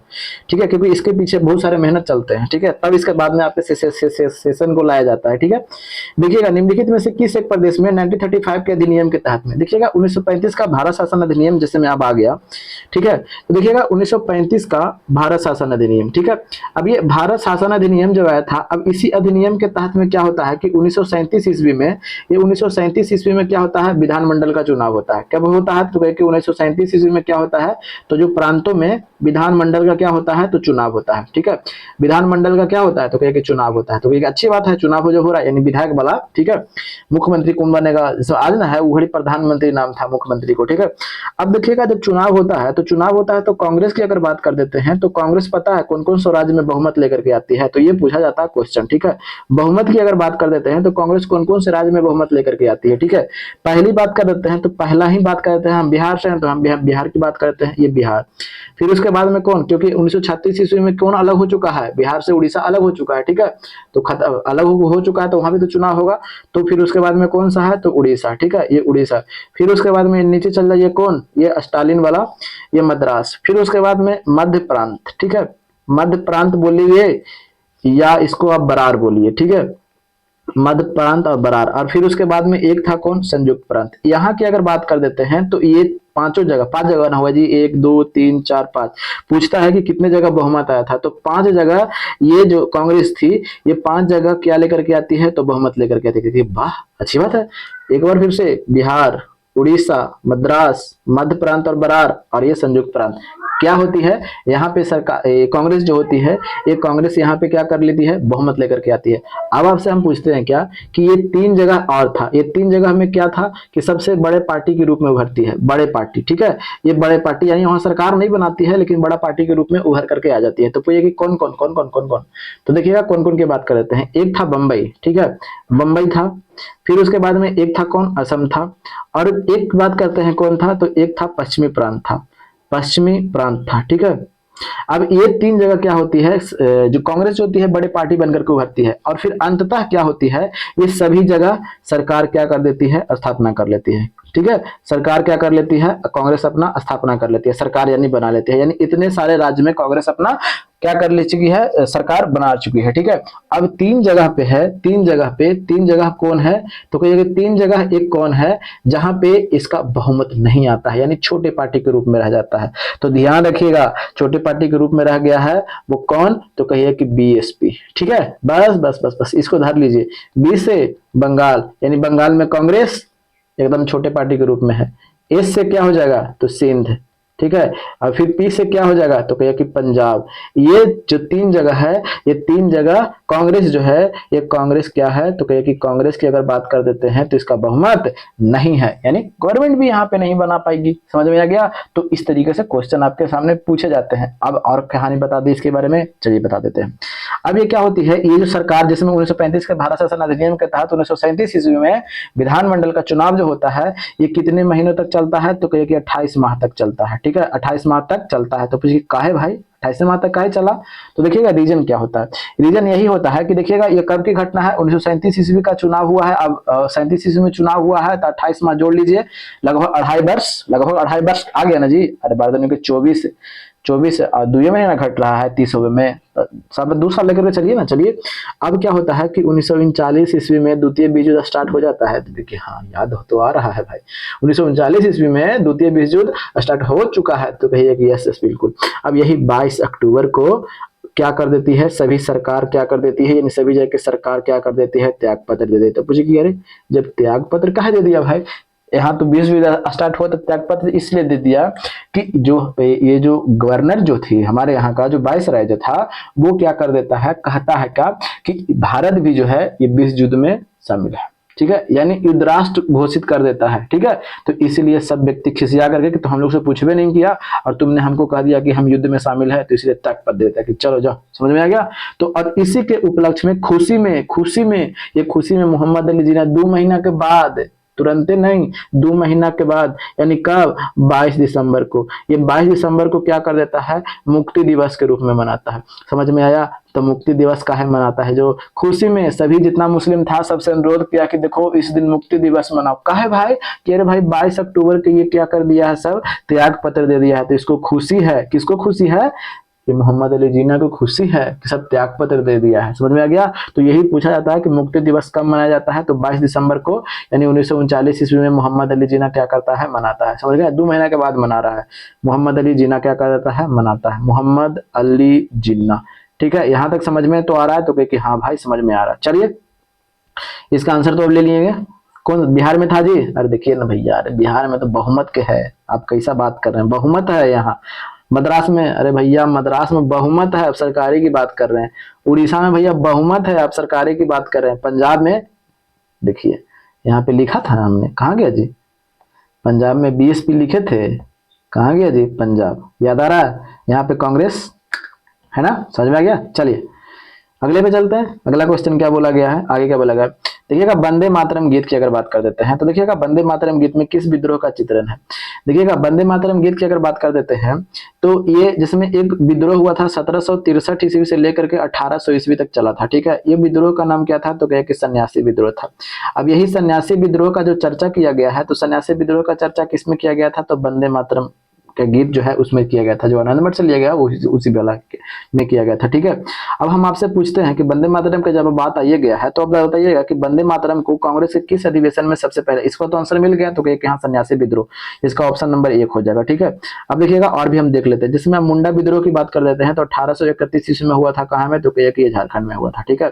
ठीक है, क्योंकि इसके पीछे बहुत सारे मेहनत चलते हैं, ठीक है, तब इसके बाद में आपके सेशन को लाया जाता है, ठीक है। देखिएगा निम्नलिखित में से किस एक प्रदेश में 1935 के अधिनियम के तहत में, देखिएगा 1935 का भारत शासन अधिनियम जैसे में अब आ गया, ठीक है। तो देखिएगा 1935 का भारत शासन अधिनियम, ठीक है। अब ये भारत शासन अधिनियम जो आया था, अब इसी अधिनियम के तहत में क्या होता है कि 1937 ईस्वी में, ये 1937 ईस्वी में क्या होता है, विधानमंडल का चुनाव होता है। कब होता है, तो 1937 ईस्वी में क्या होता है, तो जो प्रांतों में विधानमंडल का क्या होता है, तो चुनाव होता है, ठीक है। विधानमंडल का क्या होता है, तो कहे कि चुनाव होता है। तो एक अच्छी बात है, चुनाव जो हो रहा है यानी विधायक वाला, ठीक है। मुख्यमंत्री कौन बनेगा, जैसे आज ना है उघड़ी प्रधानमंत्री नाम था मुख्यमंत्री को, ठीक है। अब देखिएगा जब चुनाव होता है, तो कांग्रेस की अगर बात कर देते हैं, तो कांग्रेस पता है कौन कौन से राज्य में बहुमत लेकर के आती है, तो ये पूछा जाता है क्वेश्चन, ठीक है। बहुमत की अगर बात कर देते हैं, तो कांग्रेस कौन कौन से राज्य में बहुमत लेकर के आती है, ठीक है। पहली बात कर देते हैं, तो पहला ही बात करते हैं हम बिहार से हैं, तो हम बिहार की बात करते हैं, ये बिहार। फिर उसके बाद में कौन, क्योंकि 1936 ईस्वी में कौन अलग हो चुका है, बिहार से उड़ीसा अलग हो चुका है, ठीक है। तो अलग हो चुका है, तो वहां भी तो चुनाव होगा। तो फिर उसके बाद में कौन सा है, तो उड़ीसा, ठीक है, ये उड़ीसा। फिर उसके बाद में नीचे चल जाइए, कौन, ये स्टालिन वाला, ये मद्रास। फिर उसके बाद में मध्य प्रांत, ठीक है, मध्य प्रांत बोलिए या इसको आप बरार बोलिए, ठीक है, मध्य प्रांत और बरार। और फिर उसके बाद में एक था कौन, संयुक्त प्रांत। यहाँ की अगर बात कर देते हैं, तो ये पांच जगह ना हुआ जी, 1 2 3 4 5 पूछता है कि कितने जगह बहुमत आया था, तो 5 जगह ये जो कांग्रेस थी, ये 5 जगह क्या लेकर के आती है, तो बहुमत लेकर के आती थी। वाह अच्छी बात है। एक बार फिर से, बिहार, उड़ीसा, मद्रास, मध्य प्रांत और बरार, और ये संयुक्त प्रांत क्या होती है, यहाँ पे सरकार कांग्रेस जो होती है, ये कांग्रेस यहाँ पे क्या कर लेती है, बहुमत लेकर के आती है। अब आपसे हम पूछते हैं क्या कि ये 3 जगह और था, ये 3 जगह में क्या था कि सबसे बड़े पार्टी के रूप में उभरती है, बड़े पार्टी, ठीक है। ये बड़े पार्टी यानी वहां सरकार नहीं बनाती है, लेकिन बड़ा पार्टी के रूप में उभर करके आ जाती है। तो ये कि कौन कौन कौन कौन कौन कौन, तो देखिएगा कौन कौन की बात कर लेते हैं। एक था बम्बई, ठीक है, बम्बई था। फिर उसके बाद में एक था कौन, असम था। और एक बात करते हैं कौन था, तो एक था पश्चिमी प्रांत था। पश्चिमी प्रांत था, ठीक है। अब ये तीन जगह क्या होती है, जो कांग्रेस होती है बड़े पार्टी बनकर के उभरती है, और फिर अंततः क्या होती है, ये सभी जगह सरकार क्या कर देती है, स्थापना कर लेती है, ठीक है। सरकार क्या कर लेती है, कांग्रेस अपना स्थापना कर लेती है, सरकार यानी बना लेती है, यानी इतने सारे राज्य में कांग्रेस अपना क्या कर ले चुकी है, सरकार बना चुकी है, ठीक है। अब तीन जगह पे है, तीन जगह कौन है, तो कहिए तीन जगह एक कौन है जहां पे इसका बहुमत नहीं आता है, यानी छोटे पार्टी के रूप में रह जाता है। तो ध्यान रखिएगा, छोटे पार्टी के रूप में रह गया है वो कौन, तो कहिए कि बीएसपी, ठीक है। बस बस बस बस इसको धर लीजिए। बी से बंगाल, यानी बंगाल में कांग्रेस एकदम छोटे पार्टी के रूप में है। एस से क्या हो जाएगा, तो सिंध, ठीक है। और फिर पी से क्या हो जाएगा, तो कहिए कि पंजाब। ये जो तीन जगह है, ये तीन जगह कांग्रेस जो है, ये कांग्रेस क्या है, तो कहिए कि कांग्रेस की अगर बात कर देते हैं तो इसका बहुमत नहीं है, यानी गवर्नमेंट भी यहाँ पे नहीं बना पाएगी। समझ में आ गया। तो इस तरीके से क्वेश्चन आपके सामने पूछे जाते हैं। अब और कहानी बता दी इसके बारे में, चलिए बता देते हैं। अब ये क्या होती है, ये जो सरकार जिसमें 1935 के भारत शासन अधिनियम के तहत 1937 ईस्वी में विधानमंडल का चुनाव जो होता है, ये कितने महीनों तक चलता है, तो कहिए कि 28 माह तक चलता है, ठीक है। 28 माह तक चलता है। तो पूछिए काहे भाई 28 माह तक काहे चला, तो देखिएगा रीजन क्या होता है। रीजन यही होता है कि देखिएगा ये कब की घटना है, 1937 ईस्वी का चुनाव हुआ है। अब 37 ईस्वी में चुनाव हुआ है तो 28 माह जोड़ लीजिए, लगभग 2.5 वर्ष आ गया ना जी। अरे 12 के 24 और 2 महीना घट रहा है 30 में, सब 2 साल लेकर के चलिए ना। चलिए अब क्या होता है कि 1939 ईस्वी में द्वितीय विश्व युद्ध स्टार्ट हो जाता है। तो देखिए हाँ याद तो आ रहा है भाई, 1939 ईस्वी में द्वितीय विश्व युद्ध स्टार्ट हो चुका है। तो कहिए कि यस बिल्कुल। अब यही 22 अक्टूबर को क्या कर देती है, सभी सरकार क्या कर देती है, यानी सभी जगह की सरकार क्या कर देती है, त्याग पत्र दे देती है। पूछे कि अरे जब त्याग पत्र काहे दे दिया भाई, यहाँ तो विश्व युद्ध स्टार्ट हुआ तो त्याग पत्र इसलिए दे दिया कि जो ये जो गवर्नर जो थी हमारे यहाँ का, जो वाइसराय जो था, वो क्या कर देता है, कहता है क्या कि भारत भी जो है ये विश्व युद्ध में शामिल है, ठीक है, यानी युद्ध राष्ट्र घोषित कर देता है, ठीक है। तो इसलिए सब व्यक्ति खिसिया करके कि तो हम लोग से पूछबे नहीं किया और तुमने हमको कह दिया कि हम युद्ध में शामिल है, तो इसलिए त्याग पत्र देता है कि चलो जाओ। समझ में आ गया। तो और इसी के उपलक्ष्य में खुशी में मोहम्मद अली जिन्ना 2 महीना के बाद, तुरंते नहीं 2 महीना के बाद, यानी कब, 22 दिसंबर को, ये 22 दिसंबर को क्या कर देता है, मुक्ति दिवस के रूप में मनाता है। समझ में आया। तो मुक्ति दिवस काहे मनाता है, जो खुशी में सभी जितना मुस्लिम था सबसे अनुरोध किया कि देखो इस दिन मुक्ति दिवस मनाओ। काहे भाई, कि अरे भाई 22 अक्टूबर के ये क्या कर दिया है, सब त्याग पत्र दे दिया है, तो इसको खुशी है। किसको खुशी है, कि मोहम्मद अली जिन्ना को खुशी है कि सब त्याग पत्र दे दिया है। समझ में आ गया। तो यही पूछा जाता है कि मुक्ति दिवस कब मनाया जाता है, तो 22 दिसंबर को, यानी 1939 ईस्वी में मोहम्मद अली जिन्ना क्या करता है, मनाता है। समझ गया। 2 महीना के बाद मना रहा है। मोहम्मद अली जिन्ना क्या कर देता है, मनाता है, मोहम्मद अली जिन्ना, ठीक है। यहां तक समझ में तो आ रहा है, तो कि हाँ भाई समझ में आ रहा है। चलिए इसका आंसर तो अब ले लिए, कौन बिहार में था जी। अरे देखिए ना भैया, अरे बिहार में तो बहुमत के है, आप कैसा बात कर रहे हैं, बहुमत है यहाँ। मद्रास में, अरे भैया मद्रास में बहुमत है, आप सरकारी की बात कर रहे हैं। उड़ीसा में भैया बहुमत है, आप सरकारी की बात कर रहे हैं। पंजाब में देखिए यहाँ पे लिखा था ना हमने, कहाँ गया जी, पंजाब में बीएसपी लिखे थे, कहाँ गया जी पंजाब, याद आ रहा है। यहाँ पे कांग्रेस है ना, समझ में आ गया। चलिए अगले पे चलते हैं। अगला क्वेश्चन क्या बोला गया है, आगे क्या बोला गया है। देखिएगा वंदे मातरम गीत की अगर बात कर देते हैं, तो देखिएगा वंदे मातरम गीत में किस विद्रोह का चित्रण है। देखिएगा वंदे मातरम गीत की अगर बात कर देते हैं, तो ये जिसमें एक विद्रोह हुआ था 1763 ईस्वी से लेकर के 1800 ईस्वी तक चला था, ठीक है। ये विद्रोह का नाम क्या था, तो कहे कि सन्यासी विद्रोह था। अब यही सन्यासी विद्रोह का जो चर्चा किया गया है, तो सन्यासी विद्रोह का चर्चा किसमें किया गया था, तो वंदे मातरम का गीत जो है उसमें किया गया था, जो आनंद मठ से लिया गया उसी बेला में किया गया था, ठीक है। अब हम आपसे पूछते हैं कि वंदे मातरम का जब बात आइए गया है, तो अब बताइएगा कि वंदे मातरम को कांग्रेस के किस अधिवेशन में सबसे पहले, इसका तो आंसर मिल गया, तो कहे कि हाँ सन्यासी विद्रोह, इसका ऑप्शन नंबर 1 हो जाएगा, ठीक है। अब देखिएगा और भी हम देख लेते हैं, जिसमें हम मुंडा विद्रोह की बात कर देते हैं, तो 1831 ईस्वी में हुआ था, कहाँ में, तो कहे कि ये झारखंड में हुआ था, ठीक है।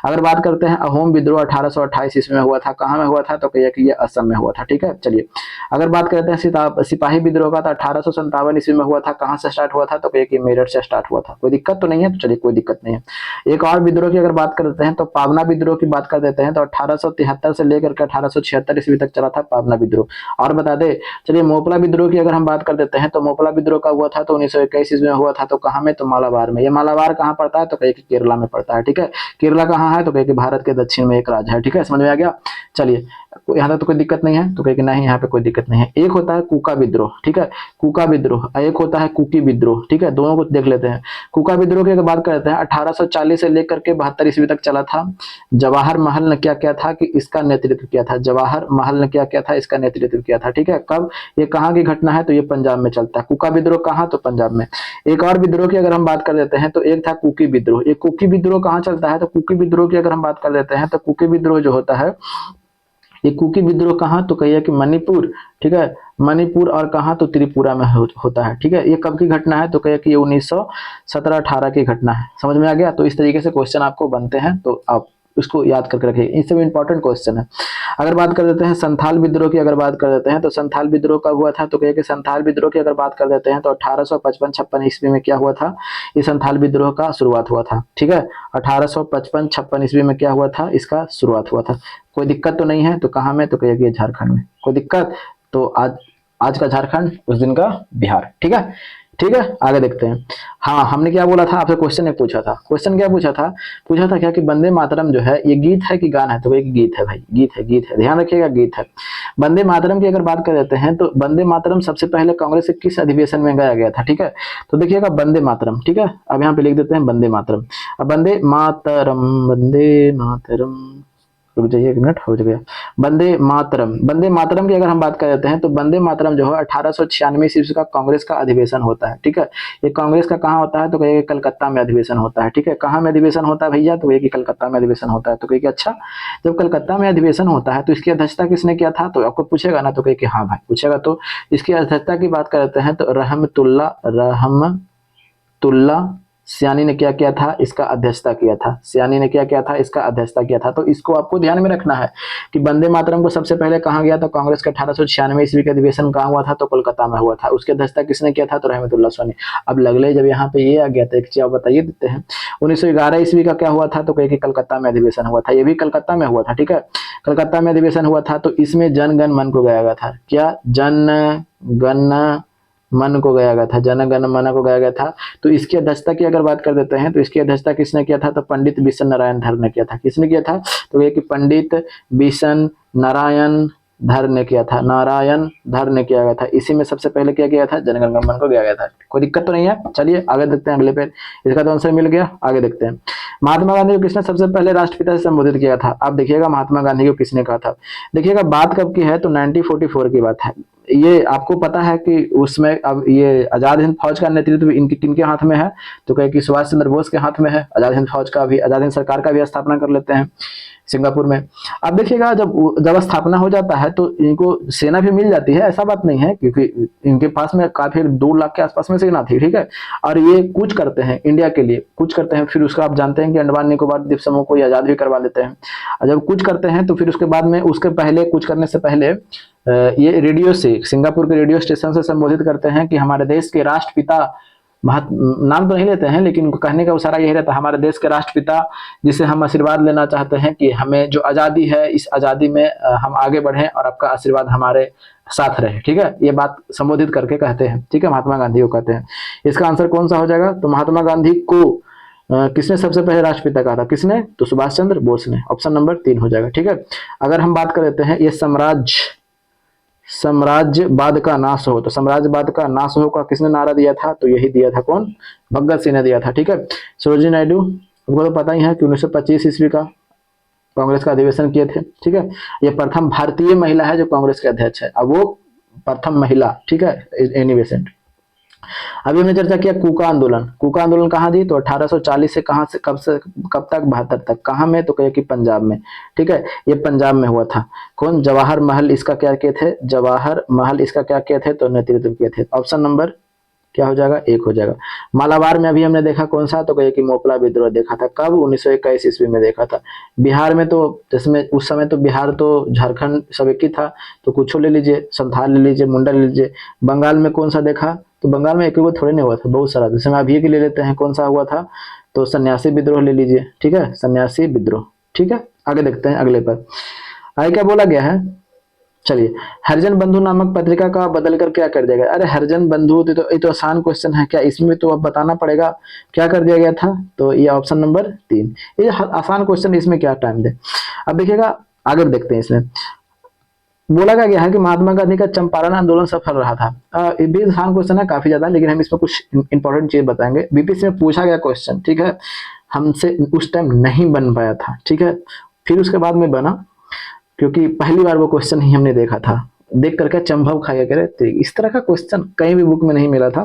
अगर बात करते हैं अहोम विद्रोह 1828 ईस्वी में हुआ था, कहाँ में हुआ था, तो कहे कि ये असम में हुआ था, ठीक है। चलिए अगर बात करते हैं सिपाही विद्रोह का, तो 1857 ईस्वी में हुआ था, कहां से स्टार्ट हुआ था, तो कि मेरठ से स्टार्ट हुआ था। कोई दिक्कत तो नहीं है, तो चलिए कोई दिक्कत नहीं है। एक और विद्रोह की अगर बात करते हैं, तो पावना विद्रोह की बात कर देते हैं, तो 1873 से लेकर के 1876 ईस्वी तक चला था पावना विद्रोह। और बता दे, चलिए मोपला विद्रोह की अगर हम बात कर देते हैं, तो मोपला विद्रोह का हुआ था तो 1921 ईस्वी में हुआ था, तो कहां में, तो मालाबार में। ये मालाबार कहां पड़ता है, तो कहे कि केरला में पड़ता है, ठीक है। केरला कहां है, तो कहे कि भारत के दक्षिण में एक राज्य है, ठीक है। समझ में आ गया। चलिए यहाँ तक तो कोई दिक्कत नहीं है, तो कहे कि नहीं यहाँ पे कोई दिक्कत नहीं है। एक होता है कूका विद्रोह, ठीक है। कूका कुका विद्रोह, एक होता है कुकी विद्रोह, ठीक है, दोनों को देख लेते हैं। कुका विद्रोह की अगर बात करते हैं 1840 से लेकर के 72 ईस्वी तक चला था। जवाहर महल ने क्या किया था कि इसका नेतृत्व किया था, जवाहर महल ने क्या किया था, इसका नेतृत्व किया था, ठीक है। कब, ये कहाँ की घटना है, तो ये पंजाब में चलता है। कुका विद्रोह कहाँ, तो पंजाब में। एक और विद्रोह की अगर हम बात कर देते हैं तो एक था कुकी विद्रोह। ये कुकी विद्रोह कहाँ चलता है, तो कुकी विद्रोह की अगर हम बात कर देते हैं तो कुकी विद्रोह जो होता है, ये कुकी विद्रोह कहाँ, तो कहिए कि मणिपुर, ठीक है, मणिपुर और कहाँ, तो त्रिपुरा में होता है, ठीक है। ये कब की घटना है, तो कहिए कि ये 1917-18 की घटना है। समझ में आ गया। तो इस तरीके से क्वेश्चन आपको बनते हैं, तो आप उसको याद करके रखिए, ये सब इंपॉर्टेंट क्वेश्चन है। अगर बात कर देते हैं संथाल विद्रोह की, अगर बात कर देते हैं तो संथाल विद्रोह कब हुआ था, तो कहिए कि संथाल विद्रोह की अगर बात कर देते हैं तो 1855-56 ईस्वी में क्या हुआ था, ये संथाल विद्रोह का शुरुआत हुआ था, ठीक है। 1855-56 ईस्वी में क्या हुआ था, इसका शुरुआत हुआ था। कोई दिक्कत तो नहीं है, तो कहाँ में, तो कहिए कि झारखंड में। कोई दिक्कत, तो आज का झारखंड, उस दिन का बिहार, ठीक है। ठीक है, आगे देखते हैं। हाँ, हमने क्या बोला था आपसे, क्वेश्चन एक पूछा था। क्वेश्चन क्या पूछा था क्या कि वंदे मातरम जो है ये गीत है कि गान है, तो एक गीत है भाई, गीत है, ध्यान रखिएगा, गीत है। वंदे मातरम की अगर बात कर देते हैं तो वंदे मातरम सबसे पहले कांग्रेस के किस अधिवेशन में गाया गया था, ठीक है। तो देखिएगा वंदे मातरम, ठीक है, अब यहाँ पे लिख देते हैं वंदे मातरम। अब वंदे मातरम, वंदे मातरम, रुक जाइए एक मिनट, हो गया। वंदे मातरम की अगर हम बात कर देते हैं तो वंदे मातरम जो है 1896 ईस्वी का कांग्रेस का अधिवेशन होता है, ठीक है। ये कांग्रेस का कहाँ होता है, तो कहिए कलकत्ता में अधिवेशन होता है, ठीक है। कहाँ में अधिवेशन होता है भैया, तो कहिए कलकत्ता में अधिवेशन होता है। तो कहिए अच्छा, जब कलकत्ता में अधिवेशन होता है तो इसकी अध्यक्षता किसने किया था, तो आपको पूछेगा ना, तो कहिए कि हाँ भाई पूछेगा। तो इसकी अध्यक्षता की बात करते हैं तो रहमतुल्ला सियानी ने क्या किया था, इसका अध्यक्षता किया था। सियानी ने क्या किया था, इसका अध्यक्षता किया था। तो इसको आपको ध्यान में रखना है कि वंदे मातरम को सबसे पहले कहाँ गया, तो कांग्रेस का 1896 ईस्वी का अधिवेशन कहाँ हुआ था, तो कोलकाता में हुआ था। उसकी अध्यक्षता किसने किया था, तो रहमतुल्लाह सियानी। अब लगले जब यहाँ पे ये आ गया था, एक चीज आप बताइए देते हैं, 1911 ईस्वी का क्या हुआ था, तो कहिए कि कलकत्ता में अधिवेशन हुआ था। ये भी कलकत्ता में हुआ था, ठीक है, कलकत्ता में अधिवेशन हुआ था। तो इसमें जन गण मन को गाया गया था, क्या, जन गण मन को गाया गया था, जन गण मन को गाया गया था। तो इसकी अध्यक्षता की अगर बात कर देते हैं तो इसकी अध्यक्षता किसने किया था, तो पंडित बिशन नारायण धर ने किया था। किसने किया था, तो ये कि पंडित बिशन नारायण धर ने किया था, नारायण धर ने किया गया था। इसी में सबसे पहले क्या किया था, जनगण मन को किया गया था। कोई दिक्कत तो नहीं है। चलिए आगे देखते हैं, अगले पे इसका तो आंसर मिल गया। आगे देखते हैं, महात्मा गांधी को किसने सबसे पहले राष्ट्रपिता से संबोधित किया था। आप देखिएगा महात्मा गांधी को किसने कहा था। देखिएगा बात कब की है, तो 1944 की बात है। ये आपको पता है कि उसमें अब ये आजाद हिंद फौज का नेतृत्व इनके किनके हाथ में है, तो कहे कि सुभाष चंद्र बोस के हाथ में है। आजाद हिंद फौज का भी, आजाद हिंद सरकार का भी स्थापना कर लेते हैं सिंगापुर में। अब देखिएगा जब स्थापना हो जाता है तो इनको सेना भी मिल जाती है, ऐसा बात नहीं है, क्योंकि इनके पास में काफी 2 लाख के आसपास में सेना थी, ठीक है। और ये कूच करते हैं, इंडिया के लिए कूच करते हैं। फिर उसका आप जानते हैं कि अंडमान निकोबार द्वीप समूह को आजाद भी करवा लेते हैं। और जब कूच करते हैं तो फिर उसके बाद में, उसके पहले, कूच करने से पहले ये रेडियो से, सिंगापुर के रेडियो स्टेशन से संबोधित करते हैं कि हमारे देश के राष्ट्रपिता, नाम तो नहीं लेते हैं लेकिन उनको कहने का इशारा यही रहता है, हमारे देश के राष्ट्रपिता जिसे हम आशीर्वाद लेना चाहते हैं कि हमें जो आज़ादी है, इस आज़ादी में हम आगे बढ़ें और आपका आशीर्वाद हमारे साथ रहे, ठीक है। ये बात संबोधित करके कहते हैं, ठीक है, महात्मा गांधी को कहते हैं। इसका आंसर कौन सा हो जाएगा, तो महात्मा गांधी को किसने सबसे पहले राष्ट्रपिता कहा था, किसने, तो सुभाष चंद्र बोस ने। ऑप्शन नंबर 3 हो जाएगा, ठीक है। अगर हम बात कर देते हैं, ये साम्राज्यवाद का नाश हो, तो साम्राज्यवाद का नाश हो का किसने नारा दिया था, तो यही दिया था, कौन, भगत सिंह ने दिया था, ठीक है। सरोजिनी नायडू, आपको तो पता ही है कि 1925 ईस्वी का कांग्रेस का अधिवेशन किए थे, ठीक है। ये प्रथम भारतीय महिला है जो कांग्रेस के अध्यक्ष है, अब वो प्रथम महिला, ठीक है, एनी बेसेंट। अभी हमने चर्चा किया कुका आंदोलन। कुका आंदोलन कहाँ जी, तो 1840 से कहाँ से कब तक, 72 तक। कहाँ में, तो कहे कि पंजाब में, ठीक है। ये पंजाब में हुआ था। कौन, जवाहर महल इसका क्या किए थे, जवाहर महल इसका क्या किए थे, तो नेतृत्व किए थे। ऑप्शन नंबर क्या हो जाएगा, 1 हो जाएगा। मालाबार में अभी हमने देखा कौन सा, तो कहे कि मोपला विद्रोह देखा था। कब, 1921 ईस्वी में देखा था। बिहार में तो जिसमें उस समय तो बिहार तो झारखंड सब एक ही था, तो कुछ ले लीजिए, संथाल ले लीजिए, मुंडा ले लीजिए। बंगाल में कौन सा देखा, तो बंगाल में एक थोड़े नहीं हुआ था, बहुत सारा। जैसे मैं अभी के ले लेते हैं, कौन सा हुआ था, तो सन्यासी विद्रोह ले लीजिए, ठीक है, सन्यासी विद्रोह, ठीक है। आगे देखते हैं अगले पर, आगे क्या बोला गया है। चलिए, हरिजन बंधु नामक पत्रिका का बदल कर क्या कर दिया गया। अरे हरिजन बंधु, ये तो आसान क्वेश्चन है क्या, इसमें तो अब बताना पड़ेगा क्या कर दिया गया था, तो ये ऑप्शन नंबर 3। ये आसान क्वेश्चन, इसमें क्या टाइम दे। अब देखिएगा आगे देखते हैं इसमें, बोला गया है कि महात्मा गांधी का चंपारण आंदोलन सफल रहा था। ये भी आसान क्वेश्चन है काफी ज्यादा, लेकिन हम इसमें कुछ इंपॉर्टेंट चीज बताएंगे। बीपीएससी में पूछा गया क्वेश्चन, ठीक है, हमसे उस टाइम नहीं बन पाया था, ठीक है, फिर उसके बाद में बना, क्योंकि पहली बार वो क्वेश्चन ही हमने देखा था, देख करके चंभव खा गया करे, तो इस तरह का क्वेश्चन कहीं भी बुक में नहीं मिला था।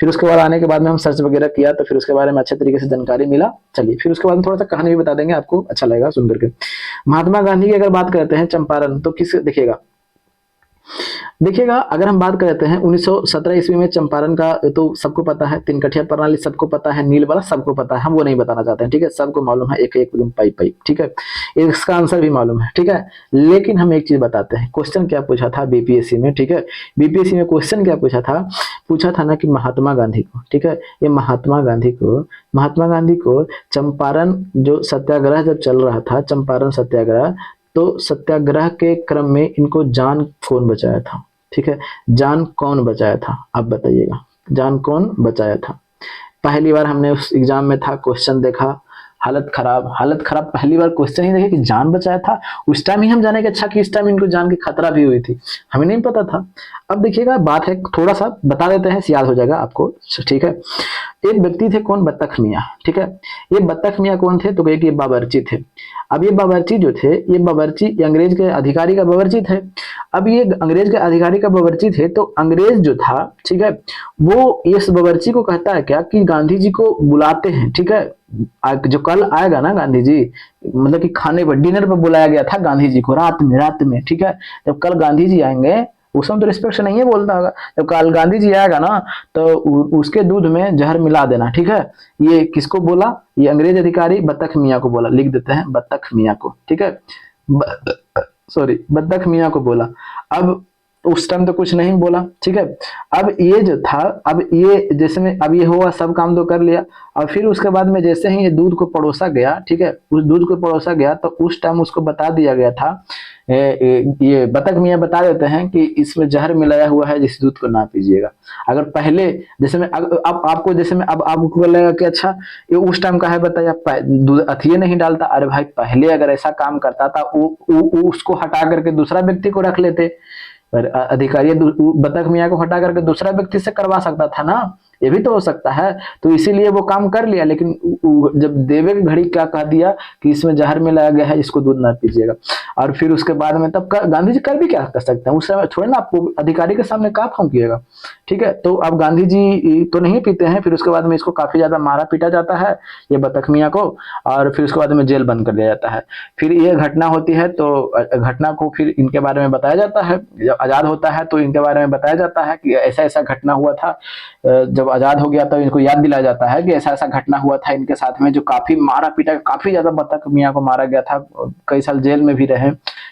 फिर उसके बाद आने के बाद में हम सर्च वगैरह किया, तो फिर उसके बारे में अच्छे तरीके से जानकारी मिला। चलिए फिर उसके बाद थोड़ा सा कहानी भी बता देंगे, आपको अच्छा लगेगा सुन करके। महात्मा गांधी की अगर बात करते हैं चंपारण, तो किस देखिएगा, देखिएगा अगर हम बात करते हैं 1917 ईस्वी में चंपारण का तो सबको पता है, तीन कठिया प्रणाली सबको पता है, नील वाला सबको पता है, हम वो नहीं बताना चाहते हैं, ठीक है, सबको मालूम है, एक एक पाइप पाइप, ठीक है, इसका आंसर भी मालूम है, ठीक है। लेकिन हम एक चीज बताते हैं, क्वेश्चन क्या पूछा था बीपीएससी में, ठीक है, बीपीएससी में क्वेश्चन क्या पूछा था ना कि महात्मा गांधी को, ठीक है, ये महात्मा गांधी को चंपारण जो सत्याग्रह जब चल रहा था, चंपारण सत्याग्रह, तो सत्याग्रह के क्रम में इनको जान कौन बचाया था, ठीक है, जान कौन बचाया था, आप बताइएगा, जान कौन बचाया था। पहली बार हमने उस एग्जाम में था, क्वेश्चन देखा, हालत खराब, पहली बार क्वेश्चन ही देखे कि जान बचाया था। उस टाइम ही हम जाने के अच्छा कि इस टाइम इनको जान की खतरा भी हुई थी, हमें नहीं पता था। अब देखिएगा बात है, थोड़ा सा बता देते हैं, याद हो जाएगा आपको, ठीक है। एक व्यक्ति थे, कौन, बत्तख मियाँ, ठीक है, ये बत्तख मियाँ कौन थे, तो कहे कि ये बावर्ची थे। अब ये बावर्ची जो थे, ये बावर्ची अंग्रेज के अधिकारी का बावर्ची थे। अब ये अंग्रेज के अधिकारी का बावर्ची थे, तो अंग्रेज जो था, ठीक है, वो इस बावर्ची को कहता है क्या कि गांधी जी को बुलाते हैं, ठीक है, जो कल आएगा ना गांधी जी, मतलब कि खाने पर, डिनर पर बुलाया गया था गांधी जी को रात में, ठीक है, जब कल गांधी जी आएंगे, उस समय तो रिस्पेक्ट से नहीं है बोलता होगा, जब कल गांधी जी आएगा ना, तो उसके दूध में जहर मिला देना, ठीक है। ये किसको बोला, ये अंग्रेज अधिकारी बत्तख मियाँ को बोला, लिख देते हैं बत्तख मियाँ को, ठीक है, बत्तख मियाँ को बोला। अब उस टाइम तो कुछ नहीं बोला, ठीक है। अब ये जो था, अब ये जैसे में, अब ये हुआ, सब काम तो कर लिया, और फिर उसके बाद में जैसे ही ये दूध को परोसा गया, ठीक है, उस दूध को परोसा गया, तो उस टाइम उसको बता दिया गया था, ये बतख मियाँ बता देते हैं कि इसमें जहर मिलाया हुआ है, जिस दूध को ना पीजिएगा। अगर पहले जैसे में, अब आपको जैसे में, अब आपको लगेगा कि अच्छा ये उस टाइम का है, बताया दूध अथिये नहीं डालता, अरे भाई पहले अगर ऐसा काम करता था, उसको हटा करके दूसरा व्यक्ति को रख लेते, पर अधिकारी बतख मियाँ को हटा करके दूसरा व्यक्ति से करवा सकता था ना, ये भी तो हो सकता है, तो इसीलिए वो काम कर लिया। लेकिन जब देवे की घड़ी क्या कह दिया कि इसमें जहर मिलाया गया है, इसको दूध ना पीजिएगा, और फिर उसके बाद में तब गांधी जी कर भी क्या कर सकते हैं, उस समय थोड़े ना आपको अधिकारी के सामने क्या फूंकिएगा, ठीक है। तो अब गांधी जी तो नहीं पीते हैं, फिर उसके बाद में इसको काफी ज्यादा मारा पीटा जाता है, ये बतख मियाँ को, और फिर उसके बाद में जेल बंद कर दिया जाता है। फिर ये घटना होती है, तो घटना को फिर इनके बारे में बताया जाता है, जब आजाद होता है तो इनके बारे में बताया जाता है कि ऐसा ऐसा घटना हुआ था। जब आजाद हो गया तो इनको याद दिलाया जाता है कि ऐसा ऐसा घटना हुआ था इनके साथ में, जो काफी मारा पीटा, काफी ज्यादा बतख मियाँ को मारा गया था, कई साल जेल में भी रहे,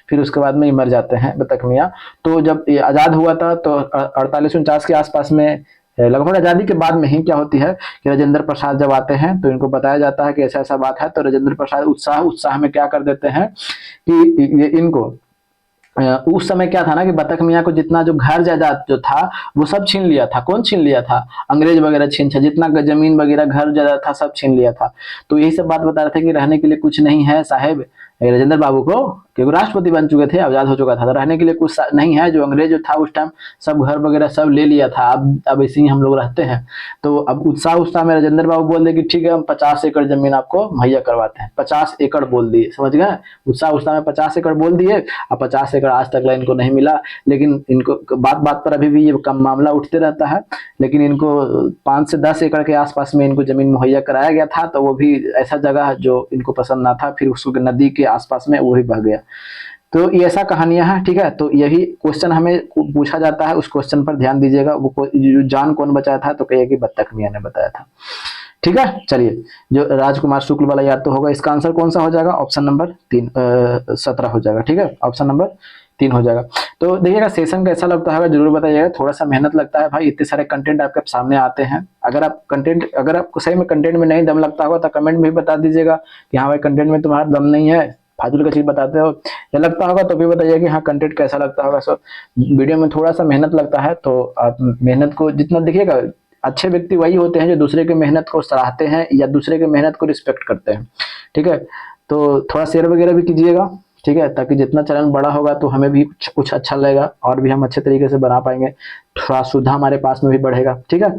फिर उसके बाद में ये मर जाते हैं बतख मियाँ। तो जब ये आजाद हुआ था, तो 48-49 के आसपास में, लगभग आजादी के बाद में ही क्या होती है कि राजेंद्र प्रसाद जब आते हैं, तो इनको बताया जाता है कि ऐसा ऐसा बात है, तो राजेंद्र प्रसाद उत्साह में क्या कर देते हैं कि ये इनको, उस समय क्या था ना कि बतख मियाँ को जितना जो घर जायदाद जो था वो सब छीन लिया था, कौन छीन लिया था, अंग्रेज वगैरह छीन था, जितना जमीन वगैरह घर जायदाद था सब छीन लिया था। तो यही सब बात बता रहे थे कि रहने के लिए कुछ नहीं है साहेब, राजेंद्र बाबू को, क्योंकि राष्ट्रपति बन चुके थे, आजाद हो चुका था, तो रहने के लिए कुछ नहीं है, जो अंग्रेज जो था उस टाइम सब घर वगैरह सब ले लिया था, अब इसी हम लोग रहते हैं। तो अब उत्साह में राजेंद्र बाबू बोल दे कि ठीक है हम 50 एकड़ जमीन आपको मुहैया करवाते हैं, 50 एकड़ बोल दिए, समझ गए, उत्साह में 50 एकड़ बोल दिए, अब 50 एकड़ आज तक इनको नहीं मिला। लेकिन इनको बात पर अभी भी ये कम मामला उठते रहता है, लेकिन इनको 5 से 10 एकड़ के आसपास में इनको जमीन मुहैया कराया गया था, तो वो भी ऐसा जगह जो इनको पसंद ना था, फिर उसको नदी के आसपास में वो भी बह गया। तो ये ऐसा कहानियां हैं, ठीक है। तो यही क्वेश्चन हमें पूछा जाता है, उस क्वेश्चन पर ध्यान दीजिएगा, वो जान कौन बचाया था, तो कहिए कि बत्तख मियाँ ने बताया था, ठीक है। चलिए, जो राजकुमार शुक्ल वाला याद तो होगा, इसका आंसर कौन सा हो जाएगा, ऑप्शन नंबर 3, 17 हो जाएगा, ठीक है, ऑप्शन नंबर 3 हो जाएगा। तो देखिएगा सेशन कैसा लगता है जरूर बताइएगा, थोड़ा सा मेहनत लगता है भाई, इतने सारे कंटेंट आपके सामने आते हैं। अगर आपको सही में कंटेंट में नहीं दम लगता होगा तो कमेंट में भी बता दीजिएगा कि हाँ भाई कंटेंट में तुम्हारा दम नहीं है, फाजुल का चीज बताते हो, या लगता होगा तो भी बताइए कि हाँ कंटेंट कैसा लगता होगा। सो वीडियो में थोड़ा सा मेहनत लगता है, तो आप मेहनत को जितना देखिएगा, अच्छे व्यक्ति वही होते हैं जो दूसरे की मेहनत को सराहते हैं या दूसरे की मेहनत को रिस्पेक्ट करते हैं, ठीक है। तो थोड़ा शेयर वगैरह भी कीजिएगा, ठीक है, ताकि जितना चैनल बड़ा होगा तो हमें भी कुछ अच्छा लगेगा और भी हम अच्छे तरीके से बना पाएंगे, थोड़ा सुविधा हमारे पास में भी बढ़ेगा। ठीक है,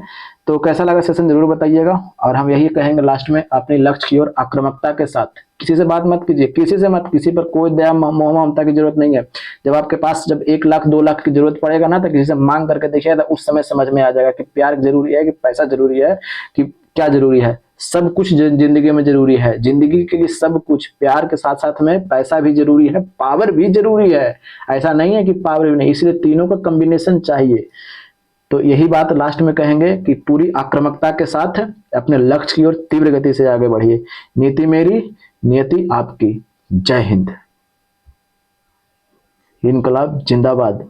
तो कैसा लगा सेशन जरूर बताइएगा। और हम यही कहेंगे लास्ट में, अपने लक्ष्य की ओर आक्रामकता के साथ, किसी से बात मत कीजिए, किसी से मत, किसी पर कोई दया मोह ममता की जरूरत नहीं है। जब आपके पास जब 1 लाख 2 लाख की जरूरत पड़ेगा ना, तो किसी से मांग करके देखिए, तो उस समय समझ में आ जाएगा कि प्यार जरूरी है कि पैसा जरूरी है, कि क्या जरूरी है। सब कुछ जिंदगी में जरूरी है, जिंदगी के लिए सब कुछ, प्यार के साथ साथ में पैसा भी जरूरी है, पावर भी जरूरी है। ऐसा नहीं है कि पावर भी नहीं, इसलिए तीनों का कॉम्बिनेशन चाहिए। तो यही बात लास्ट में कहेंगे कि पूरी आक्रामकता के साथ अपने लक्ष्य की ओर तीव्र गति से आगे बढ़िए। नीति मेरी, नियति आपकी। जय हिंद। इनकलाब जिंदाबाद।